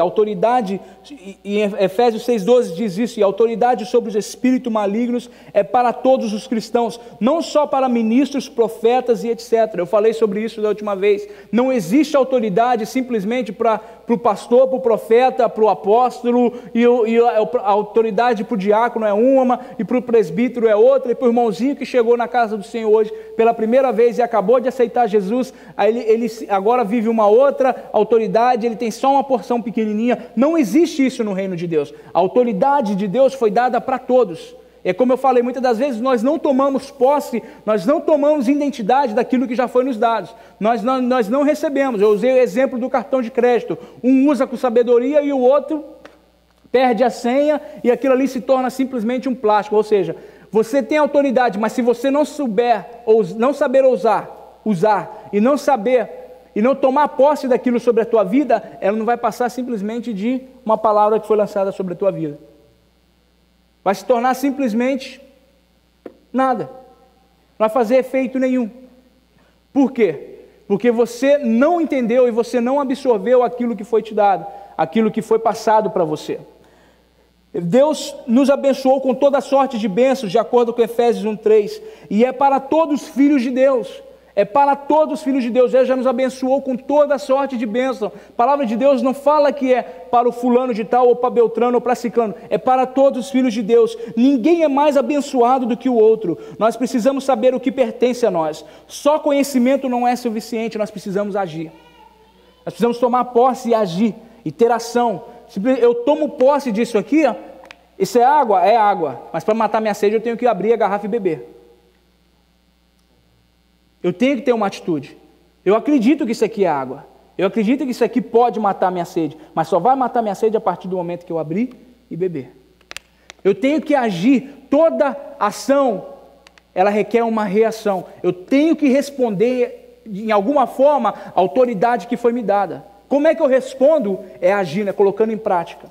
Efésios 6,12 diz isso, e a autoridade sobre os espíritos malignos é para todos os cristãos, não só para ministros, profetas e etc. Eu falei sobre isso da última vez. Não existe autoridade simplesmente para o pastor, para o profeta, para o apóstolo, e a autoridade para o diácono é uma, e para o presbítero é outra, e para o irmãozinho que chegou na casa do Senhor hoje pela primeira vez e acabou de aceitar Jesus, aí ele agora vive uma outra autoridade, ele tem só uma porção pequenininha. Não existe isso no reino de Deus. A autoridade de Deus foi dada para todos. É como eu falei, muitas das vezes nós não tomamos posse, nós não tomamos identidade daquilo que já foi nos dado. Nós não recebemos. Eu usei o exemplo do cartão de crédito. Um usa com sabedoria e o outro perde a senha e aquilo ali se torna simplesmente um plástico. Ou seja, você tem autoridade, mas se você não saber usar e não saber e não tomar posse daquilo sobre a tua vida, ela não vai passar simplesmente de uma palavra que foi lançada sobre a tua vida. Vai se tornar simplesmente nada. Não vai fazer efeito nenhum. Por quê? Porque você não entendeu e você não absorveu aquilo que foi te dado, aquilo que foi passado para você. Deus nos abençoou com toda sorte de bênçãos, de acordo com Efésios 1,3, e é para todos os filhos de Deus. É para todos os filhos de Deus. Ele já nos abençoou com toda sorte de bênção. A palavra de Deus não fala que é para o fulano de tal, ou para Beltrano, ou para Ciclano. É para todos os filhos de Deus. Ninguém é mais abençoado do que o outro. Nós precisamos saber o que pertence a nós. Só conhecimento não é suficiente, nós precisamos agir. Nós precisamos tomar posse e agir, e ter ação. Eu tomo posse disso aqui, ó. Isso é água? É água. Mas para matar minha sede eu tenho que abrir a garrafa e beber. Eu tenho que ter uma atitude. Eu acredito que isso aqui é água. Eu acredito que isso aqui pode matar minha sede. Mas só vai matar minha sede a partir do momento que eu abrir e beber. Eu tenho que agir. Toda ação, ela requer uma reação. Eu tenho que responder, em alguma forma, a autoridade que foi me dada. Como é que eu respondo? É agindo, é colocando em prática.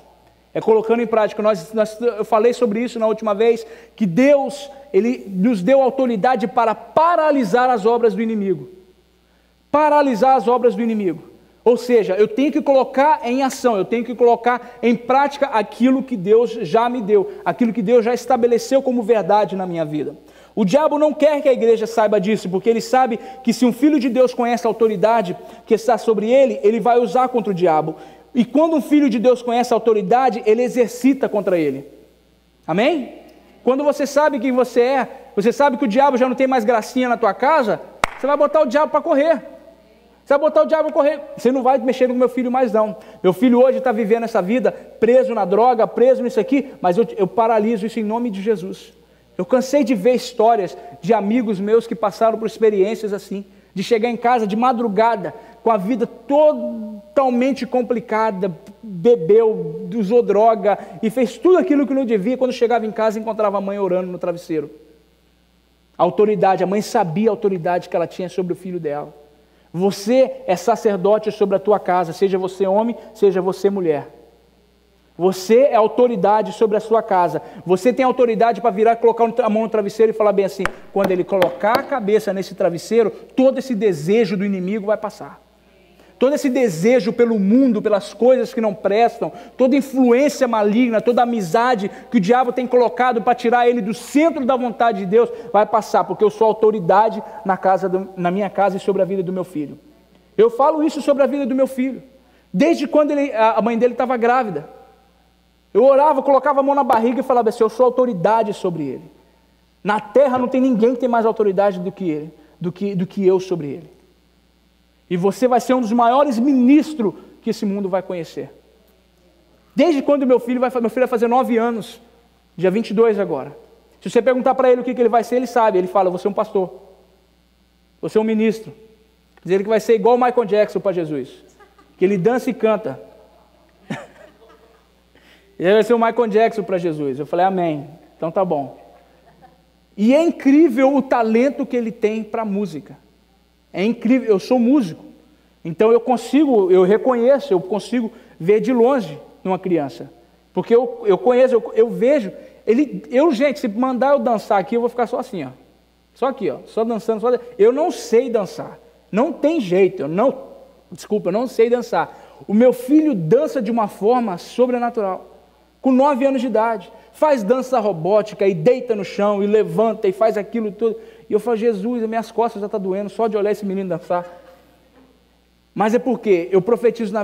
É colocando em prática. Eu falei sobre isso na última vez, que Deus, Ele nos deu autoridade para paralisar as obras do inimigo. Paralisar as obras do inimigo. Ou seja, eu tenho que colocar em ação, eu tenho que colocar em prática aquilo que Deus já me deu, aquilo que Deus já estabeleceu como verdade na minha vida. O diabo não quer que a igreja saiba disso, porque ele sabe que se um filho de Deus conhece a autoridade que está sobre ele, ele vai usar contra o diabo. E quando um filho de Deus conhece a autoridade, ele exercita contra ele. Amém? Quando você sabe quem você é, você sabe que o diabo já não tem mais gracinha na tua casa, você vai botar o diabo para correr. Você vai botar o diabo para correr. Você não vai mexer com meu filho mais não. Meu filho hoje está vivendo essa vida, preso na droga, preso nisso aqui, mas eu paraliso isso em nome de Jesus. Eu cansei de ver histórias de amigos meus que passaram por experiências assim, de chegar em casa de madrugada, com a vida totalmente complicada, bebeu, usou droga e fez tudo aquilo que não devia. Quando chegava em casa, encontrava a mãe orando no travesseiro. A autoridade, a mãe sabia a autoridade que ela tinha sobre o filho dela. Você é sacerdote sobre a tua casa, seja você homem, seja você mulher. Você é autoridade sobre a sua casa. Você tem autoridade para virar, colocar a mão no travesseiro e falar bem assim: quando ele colocar a cabeça nesse travesseiro, todo esse desejo do inimigo vai passar. Todo esse desejo pelo mundo, pelas coisas que não prestam, toda influência maligna, toda amizade que o diabo tem colocado para tirar ele do centro da vontade de Deus, vai passar, porque eu sou autoridade na minha casa e sobre a vida do meu filho. Eu falo isso sobre a vida do meu filho, desde quando a mãe dele estava grávida. Eu orava, colocava a mão na barriga e falava assim: eu sou autoridade sobre ele. Na terra não tem ninguém que tem mais autoridade do que ele, do que eu sobre ele. E você vai ser um dos maiores ministros que esse mundo vai conhecer. Desde quando meu filho vai fazer 9 anos, dia 22 agora. Se você perguntar para ele o que ele vai ser, ele sabe. Ele fala: eu vou ser um pastor, vou ser um ministro. Diz ele que vai ser igual o Michael Jackson para Jesus, que ele dança e canta. Ele vai ser o Michael Jackson para Jesus. Eu falei: amém, então tá bom. E é incrível o talento que ele tem para música. É incrível, eu sou músico, então eu reconheço, eu consigo ver de longe numa criança, porque eu conheço, eu vejo, gente, se mandar eu dançar aqui, eu vou ficar só assim, ó, só aqui, ó, só dançando, eu não sei dançar, Não tem jeito, eu não sei dançar. O meu filho dança de uma forma sobrenatural, com 9 anos de idade, faz dança robótica e deita no chão e levanta e faz aquilo tudo. E eu falo, Jesus, minhas costas já estão doendo só de olhar esse menino dançar. Mas é porque eu profetizo,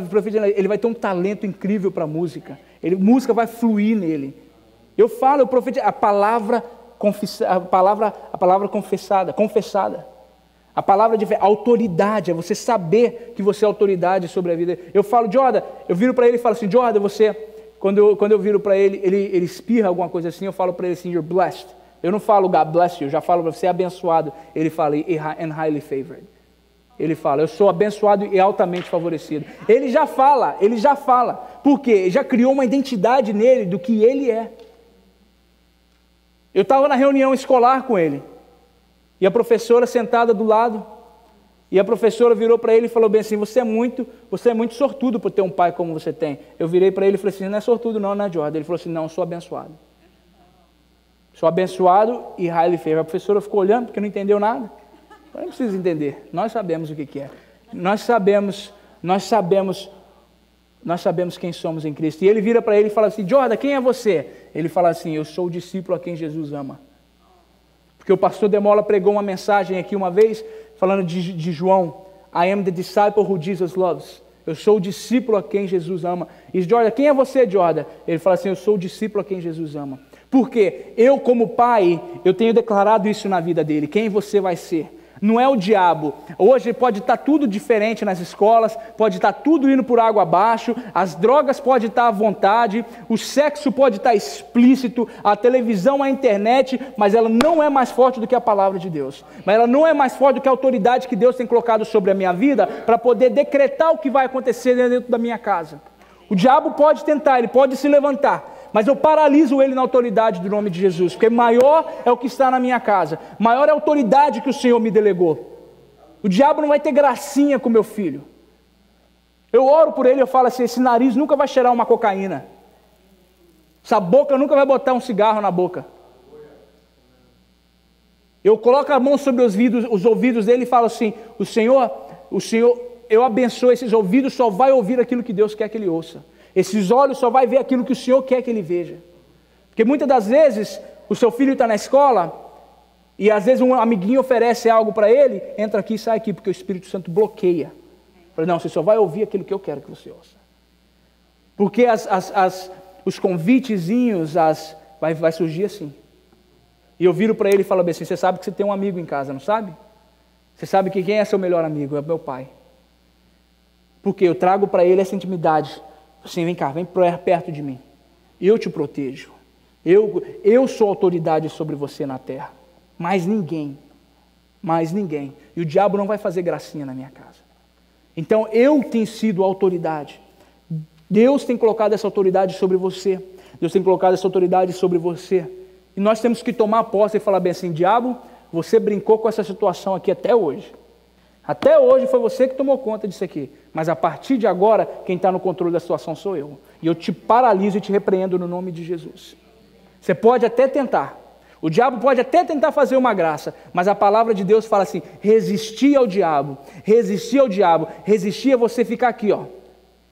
ele vai ter um talento incrível para música. Música vai fluir nele. Eu profetizo, a palavra confessada. A palavra de fé, autoridade, é você saber que você é autoridade sobre a vida. Eu falo, Jordan, eu viro para ele e falo assim, Jordan, você, quando eu viro para ele, ele espirra alguma coisa assim, eu falo para ele assim, you're blessed. Eu não falo God bless you, eu já falo para você é abençoado. Ele fala, and highly favored. Ele fala, eu sou abençoado e altamente favorecido. Ele já fala. Por quê? Ele já criou uma identidade nele do que ele é. Eu estava na reunião escolar com ele. E a professora sentada do lado. E a professora virou para ele e falou bem assim, você é muito sortudo por ter um pai como você tem. Eu virei para ele e falei assim, não é sortudo não, né, Jordan? Ele falou assim, não, eu sou abençoado. Sou abençoado e highly favored. A professora ficou olhando porque não entendeu nada. Eu não preciso entender, nós sabemos o que é. Nós sabemos quem somos em Cristo. E ele vira para ele e fala assim, Jordan, quem é você? Ele fala assim, eu sou o discípulo a quem Jesus ama. Porque o pastor Demola pregou uma mensagem aqui uma vez, falando de João, I am the disciple who Jesus loves. Eu sou o discípulo a quem Jesus ama. E Jordan, quem é você, Jordan? Ele fala assim, eu sou o discípulo a quem Jesus ama. Porque eu, como pai, eu tenho declarado isso na vida dele. Quem você vai ser? Não é o diabo. Hoje pode estar tudo diferente nas escolas, pode estar tudo indo por água abaixo, as drogas podem estar à vontade, o sexo pode estar explícito, a televisão, a internet, mas ela não é mais forte do que a palavra de Deus. Mas ela não é mais forte do que a autoridade que Deus tem colocado sobre a minha vida para poder decretar o que vai acontecer dentro da minha casa. O diabo pode tentar, ele pode se levantar, mas eu paraliso ele na autoridade do nome de Jesus, porque maior é o que está na minha casa, maior é a autoridade que o Senhor me delegou. O diabo não vai ter gracinha com meu filho. Eu oro por ele, eu falo assim, esse nariz nunca vai cheirar uma cocaína, essa boca nunca vai botar um cigarro na boca. Eu coloco a mão sobre os ouvidos dele e falo assim, o Senhor, eu abençoo esses ouvidos, só vai ouvir aquilo que Deus quer que ele ouça. Esses olhos só vai ver aquilo que o Senhor quer que ele veja. Porque muitas das vezes, o seu filho está na escola, e às vezes um amiguinho oferece algo para ele, entra aqui e sai aqui, porque o Espírito Santo bloqueia. Fala, não, você só vai ouvir aquilo que eu quero que você ouça. Porque os convitezinhos, vai surgir assim. E eu viro para ele e falo bem assim, você sabe que você tem um amigo em casa, não sabe? Você sabe que quem é seu melhor amigo? É meu pai. Porque eu trago para ele essa intimidade. Assim, vem cá, vem perto de mim. Eu te protejo. Eu sou autoridade sobre você na terra. Mais ninguém. E o diabo não vai fazer gracinha na minha casa. Então, eu tenho sido autoridade. Deus tem colocado essa autoridade sobre você. Deus tem colocado essa autoridade sobre você. E nós temos que tomar posse e falar bem assim, diabo, você brincou com essa situação aqui até hoje. Até hoje foi você que tomou conta disso aqui. Mas a partir de agora, quem está no controle da situação sou eu. E eu te paraliso e te repreendo no nome de Jesus. Você pode até tentar. O diabo pode até tentar fazer uma graça. Mas a palavra de Deus fala assim, resistir ao diabo. Resistir ao diabo. Resistir é você ficar aqui, ó.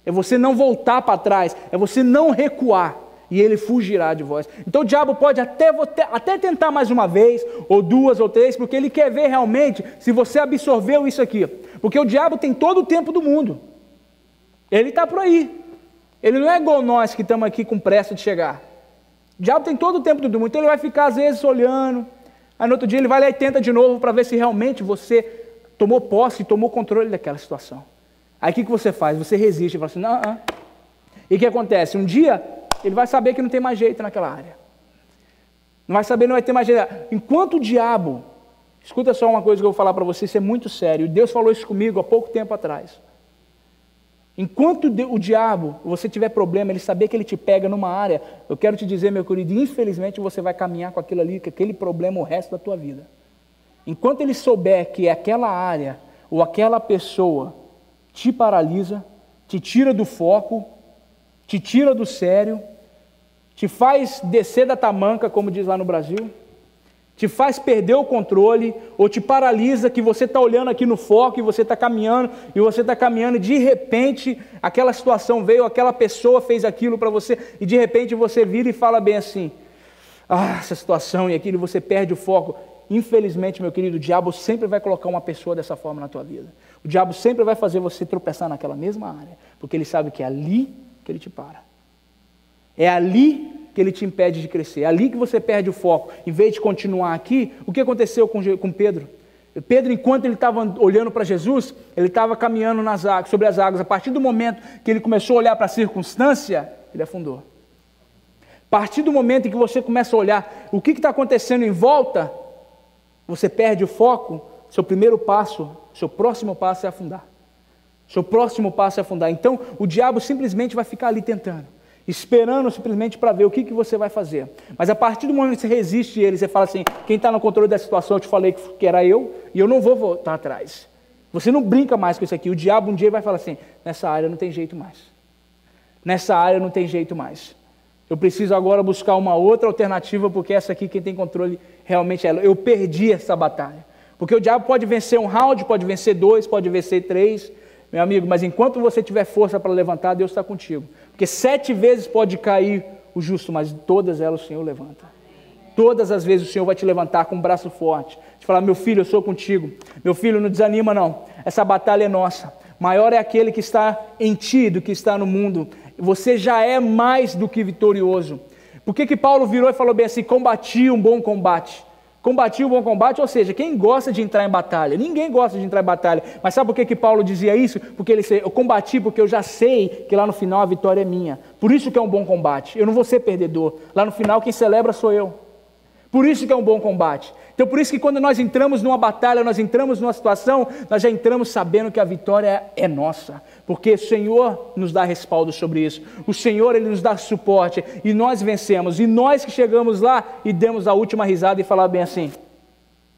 É você não voltar para trás. É você não recuar. E ele fugirá de vós. Então o diabo pode até tentar mais uma vez, ou duas, ou três, porque ele quer ver realmente se você absorveu isso aqui. Porque o diabo tem todo o tempo do mundo. Ele está por aí. Ele não é igual nós que estamos aqui com pressa de chegar. O diabo tem todo o tempo do mundo. Então ele vai ficar às vezes olhando. Aí no outro dia ele vai lá e tenta de novo para ver se realmente você tomou posse, tomou controle daquela situação. Aí o que você faz? Você resiste e fala assim, não. E o que acontece? Um dia ele vai saber que não tem mais jeito naquela área. Não vai saber, não vai ter mais jeito. Enquanto o diabo, escuta só uma coisa que eu vou falar para você, isso é muito sério. Deus falou isso comigo há pouco tempo atrás. Enquanto o diabo, você tiver problema, ele saber que ele te pega numa área, eu quero te dizer, meu querido, infelizmente você vai caminhar com aquilo ali, com aquele problema o resto da tua vida. Enquanto ele souber que aquela área ou aquela pessoa te paralisa, te tira do foco, te tira do sério, te faz descer da tamanca, como diz lá no Brasil, te faz perder o controle, ou te paralisa, que você está olhando aqui no foco, e você está caminhando, e de repente, aquela situação veio, aquela pessoa fez aquilo para você, e de repente você vira e fala bem assim, essa situação e aquilo, você perde o foco. Infelizmente, meu querido, o diabo sempre vai colocar uma pessoa dessa forma na tua vida. O diabo sempre vai fazer você tropeçar naquela mesma área, porque ele sabe que é ali que ele te para. É ali que ele te impede de crescer, é ali que você perde o foco. Em vez de continuar aqui, o que aconteceu com Pedro? Pedro, enquanto ele estava olhando para Jesus, ele estava caminhando sobre as águas. A partir do momento que ele começou a olhar para a circunstância, ele afundou. A partir do momento em que você começa a olhar o que está acontecendo em volta, você perde o foco, seu primeiro passo, seu próximo passo é afundar. Seu próximo passo é afundar. Então, o diabo simplesmente vai ficar ali tentando, esperando simplesmente para ver o que você vai fazer. Mas a partir do momento que você resiste a ele, você fala assim, quem está no controle da situação, eu te falei que era eu, e eu não vou voltar atrás. Você não brinca mais com isso aqui. O diabo um dia vai falar assim, nessa área não tem jeito mais. Nessa área não tem jeito mais. Eu preciso agora buscar uma outra alternativa, porque essa aqui quem tem controle realmente é ela. Eu perdi essa batalha. Porque o diabo pode vencer um round, pode vencer 2, pode vencer 3, meu amigo, mas enquanto você tiver força para levantar, Deus está contigo. Porque 7 vezes pode cair o justo, mas todas elas o Senhor levanta. Todas as vezes o Senhor vai te levantar com um braço forte. Te falar, meu filho, eu sou contigo. Meu filho, não desanima não. Essa batalha é nossa. Maior é aquele que está em ti do que está no mundo. Você já é mais do que vitorioso. Por que Paulo virou e falou bem assim, combati um bom combate? Combati um bom combate, ou seja, quem gosta de entrar em batalha? Ninguém gosta de entrar em batalha. Mas sabe por que Paulo dizia isso? Porque ele disse, eu combati porque eu já sei que lá no final a vitória é minha. Por isso que é um bom combate. Eu não vou ser perdedor. Lá no final quem celebra sou eu. Por isso que é um bom combate. Então por isso que quando nós entramos numa batalha, nós entramos numa situação, nós já entramos sabendo que a vitória é nossa. Porque o Senhor nos dá respaldo sobre isso. O Senhor, Ele nos dá suporte. E nós vencemos. E nós que chegamos lá e demos a última risada e falar bem assim,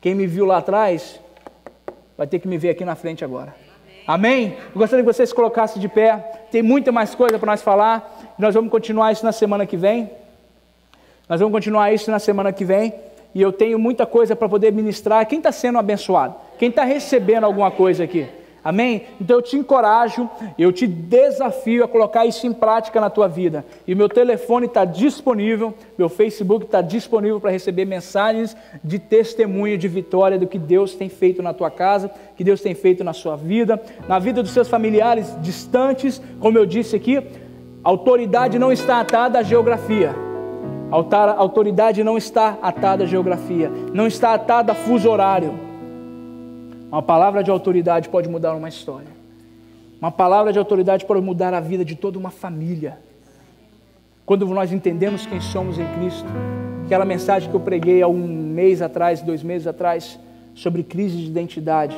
quem me viu lá atrás, vai ter que me ver aqui na frente agora. Amém? Eu gostaria que você se colocasse de pé. Tem muita mais coisa para nós falar. Nós vamos continuar isso na semana que vem. Nós vamos continuar isso na semana que vem. E eu tenho muita coisa para poder ministrar. Quem está sendo abençoado? Quem está recebendo alguma coisa aqui? Amém? Então eu te encorajo, eu te desafio a colocar isso em prática na tua vida. E o meu telefone está disponível, meu Facebook está disponível para receber mensagens de testemunho, de vitória do que Deus tem feito na tua casa, que Deus tem feito na sua vida, na vida dos seus familiares distantes. Como eu disse aqui, a autoridade não está atada à geografia. A autoridade não está atada à geografia, não está atada a fuso horário. Uma palavra de autoridade pode mudar uma história. Uma palavra de autoridade pode mudar a vida de toda uma família. Quando nós entendemos quem somos em Cristo, aquela mensagem que eu preguei há 1 mês atrás, 2 meses atrás, sobre crise de identidade.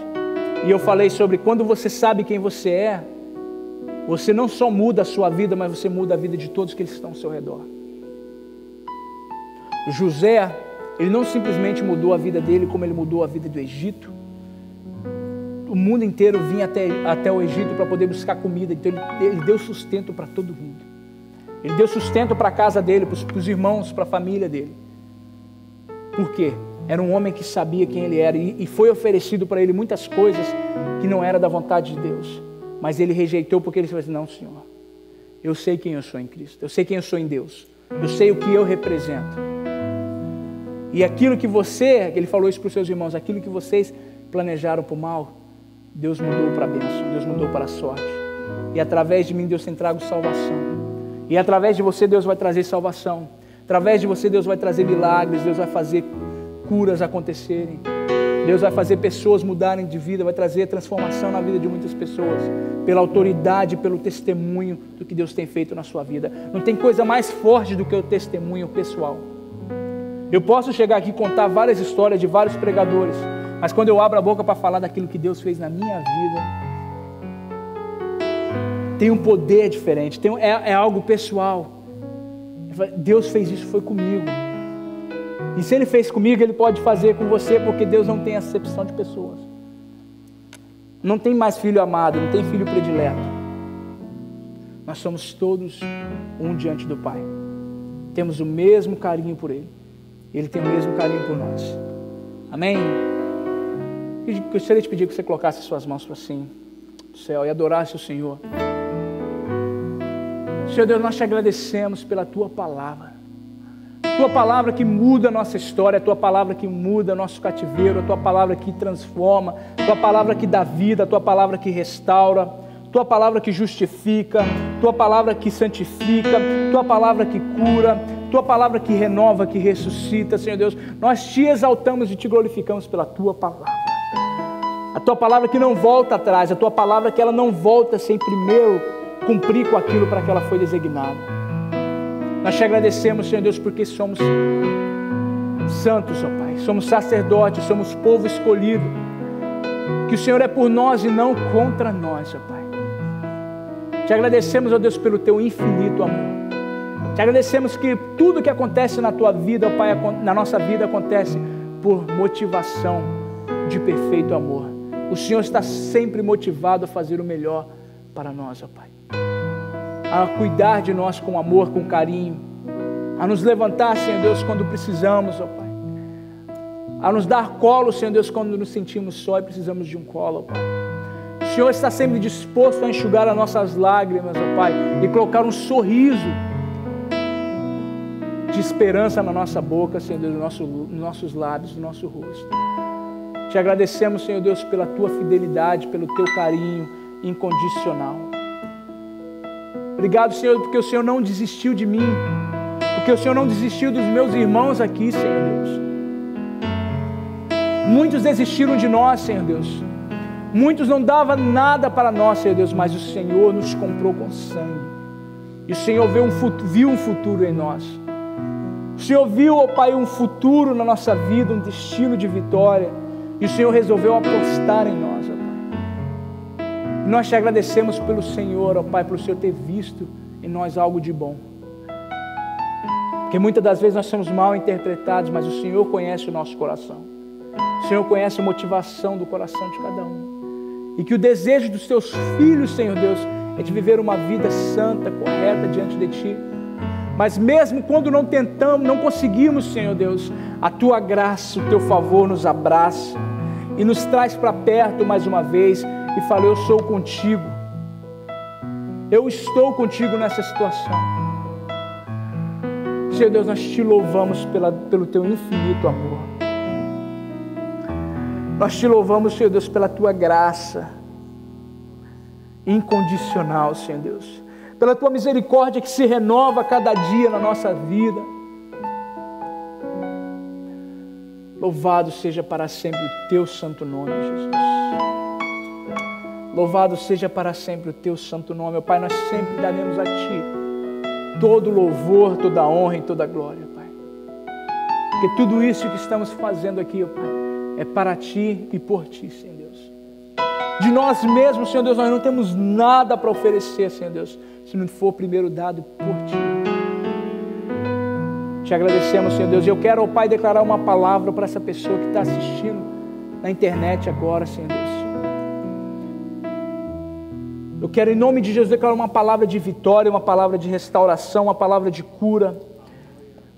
E eu falei sobre quando você sabe quem você é, você não só muda a sua vida, mas você muda a vida de todos que estão ao seu redor. José, ele não simplesmente mudou a vida dele como ele mudou a vida do Egito. O mundo inteiro vinha até o Egito para poder buscar comida, então ele deu sustento para todo mundo. Ele deu sustento para a casa dele, para os irmãos, para a família dele. Por quê? Era um homem que sabia quem ele era e foi oferecido para ele muitas coisas que não era da vontade de Deus. Mas ele rejeitou porque ele falou assim, não, Senhor, eu sei quem eu sou em Cristo, eu sei quem eu sou em Deus, eu sei o que eu represento. E aquilo que ele falou isso para os seus irmãos, aquilo que vocês planejaram para o mal, Deus mudou para a bênção, Deus mudou para a sorte. E através de mim Deus tem trago salvação. E através de você Deus vai trazer salvação. Através de você Deus vai trazer milagres, Deus vai fazer curas acontecerem. Deus vai fazer pessoas mudarem de vida, vai trazer transformação na vida de muitas pessoas. Pela autoridade, pelo testemunho do que Deus tem feito na sua vida. Não tem coisa mais forte do que o testemunho pessoal. Eu posso chegar aqui e contar várias histórias de vários pregadores, mas quando eu abro a boca para falar daquilo que Deus fez na minha vida, tem um poder diferente, é algo pessoal. Deus fez isso, foi comigo. E se Ele fez comigo, Ele pode fazer com você, porque Deus não tem acepção de pessoas. Não tem mais filho amado, não tem filho predileto. Nós somos todos um diante do Pai. Temos o mesmo carinho por Ele. Ele tem o mesmo carinho por nós. Amém? Eu gostaria de pedir que você colocasse suas mãos para cima do céu e adorasse o Senhor. Senhor Deus, nós te agradecemos pela Tua palavra. Tua palavra que muda a nossa história, a Tua palavra que muda nosso cativeiro, a Tua palavra que transforma, a Tua palavra que dá vida, a Tua palavra que restaura, Tua palavra que justifica, Tua palavra que santifica, Tua palavra que cura, Tua palavra que renova, que ressuscita. Senhor Deus, nós te exaltamos e te glorificamos pela Tua palavra. A Tua palavra que não volta atrás, a Tua palavra que ela não volta sem primeiro cumprir com aquilo para que ela foi designada. Nós te agradecemos, Senhor Deus, porque somos santos, ó Pai, somos sacerdotes, somos povo escolhido, que o Senhor é por nós e não contra nós, ó Pai. Te agradecemos, ó Deus, pelo Teu infinito amor. Te agradecemos que tudo que acontece na Tua vida, ó Pai, na nossa vida acontece por motivação de perfeito amor. O Senhor está sempre motivado a fazer o melhor para nós, ó Pai, a cuidar de nós com amor, com carinho, a nos levantar, Senhor Deus, quando precisamos, ó Pai, a nos dar colo, Senhor Deus, quando nos sentimos só e precisamos de um colo, ó Pai. O Senhor está sempre disposto a enxugar as nossas lágrimas, ó Pai, e colocar um sorriso de esperança na nossa boca, Senhor Deus, nos nossos lábios, no nosso rosto. Te agradecemos, Senhor Deus, pela Tua fidelidade, pelo Teu carinho incondicional. Obrigado, Senhor, porque o Senhor não desistiu de mim, porque o Senhor não desistiu dos meus irmãos aqui, Senhor Deus. Muitos desistiram de nós, Senhor Deus. Muitos não davam nada para nós, Senhor Deus, mas o Senhor nos comprou com sangue. E o Senhor viu um futuro em nós. O Senhor viu, ó Pai, um futuro na nossa vida, um destino de vitória. E o Senhor resolveu apostar em nós, ó Pai. Nós te agradecemos pelo Senhor, ó Pai, pelo Senhor ter visto em nós algo de bom. Porque muitas das vezes nós somos mal interpretados, mas o Senhor conhece o nosso coração. O Senhor conhece a motivação do coração de cada um. E que o desejo dos Teus filhos, Senhor Deus, é de viver uma vida santa, correta diante de Ti. Mas mesmo quando não tentamos, não conseguimos, Senhor Deus, a Tua graça, o Teu favor nos abraça e nos traz para perto mais uma vez e fala: eu sou contigo, eu estou contigo nessa situação. Senhor Deus, nós Te louvamos pelo Teu infinito amor. Nós Te louvamos, Senhor Deus, pela Tua graça incondicional, Senhor Deus, pela Tua misericórdia que se renova a cada dia na nossa vida. Louvado seja para sempre o Teu santo nome, Jesus. Louvado seja para sempre o Teu santo nome, ó Pai. Nós sempre daremos a Ti todo louvor, toda honra e toda glória, Pai. Porque tudo isso que estamos fazendo aqui, ó Pai, é para Ti e por Ti, Senhor Deus. De nós mesmos, Senhor Deus, nós não temos nada para oferecer, Senhor Deus, se não for primeiro dado por Ti. Te agradecemos, Senhor Deus. E eu quero, ó Pai, declarar uma palavra para essa pessoa que está assistindo na internet agora, Senhor Deus. Eu quero, em nome de Jesus, declarar uma palavra de vitória, uma palavra de restauração, uma palavra de cura.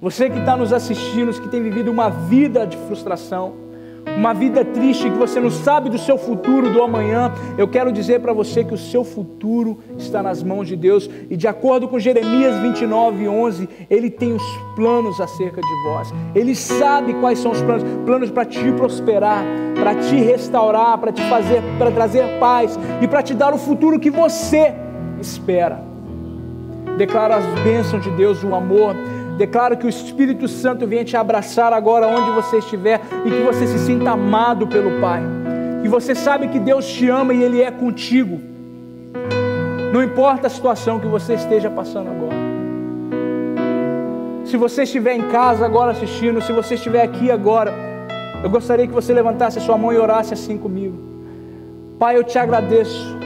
Você que está nos assistindo, que tem vivido uma vida de frustração, uma vida triste, que você não sabe do seu futuro, do amanhã, eu quero dizer para você que o seu futuro está nas mãos de Deus. E de acordo com Jeremias 29:11, Ele tem os planos acerca de vós. Ele sabe quais são os planos, planos para te prosperar, para te restaurar, para te fazer, para trazer paz e para te dar o futuro que você espera. Declaro as bênçãos de Deus, o amor. Declaro que o Espírito Santo venha te abraçar agora onde você estiver e que você se sinta amado pelo Pai. Que você sabe que Deus te ama e Ele é contigo. Não importa a situação que você esteja passando agora. Se você estiver em casa agora assistindo, se você estiver aqui agora, eu gostaria que você levantasse a sua mão e orasse assim comigo. Pai, eu te agradeço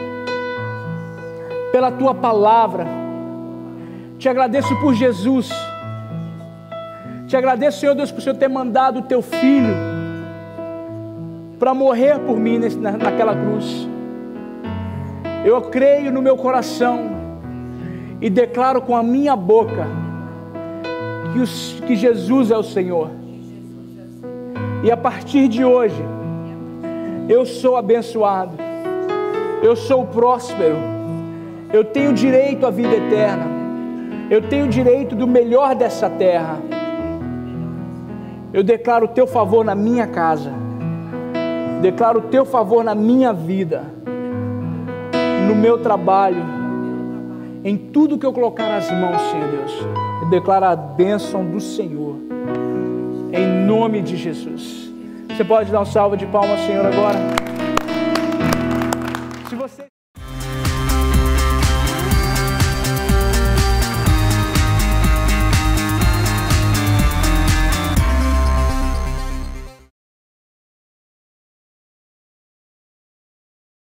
pela Tua palavra. Te agradeço por Jesus. Te agradeço, Senhor Deus, por o Senhor ter mandado o Teu Filho para morrer por mim naquela cruz. Eu creio no meu coração e declaro com a minha boca que Jesus é o Senhor. E a partir de hoje, eu sou abençoado, eu sou próspero, eu tenho direito à vida eterna, eu tenho direito do melhor dessa terra. Eu declaro o teu favor na minha casa, declaro o teu favor na minha vida, no meu trabalho, em tudo que eu colocar as mãos, Senhor Deus. Eu declaro a bênção do Senhor, em nome de Jesus. Você pode dar um salve de palmas ao Senhor agora?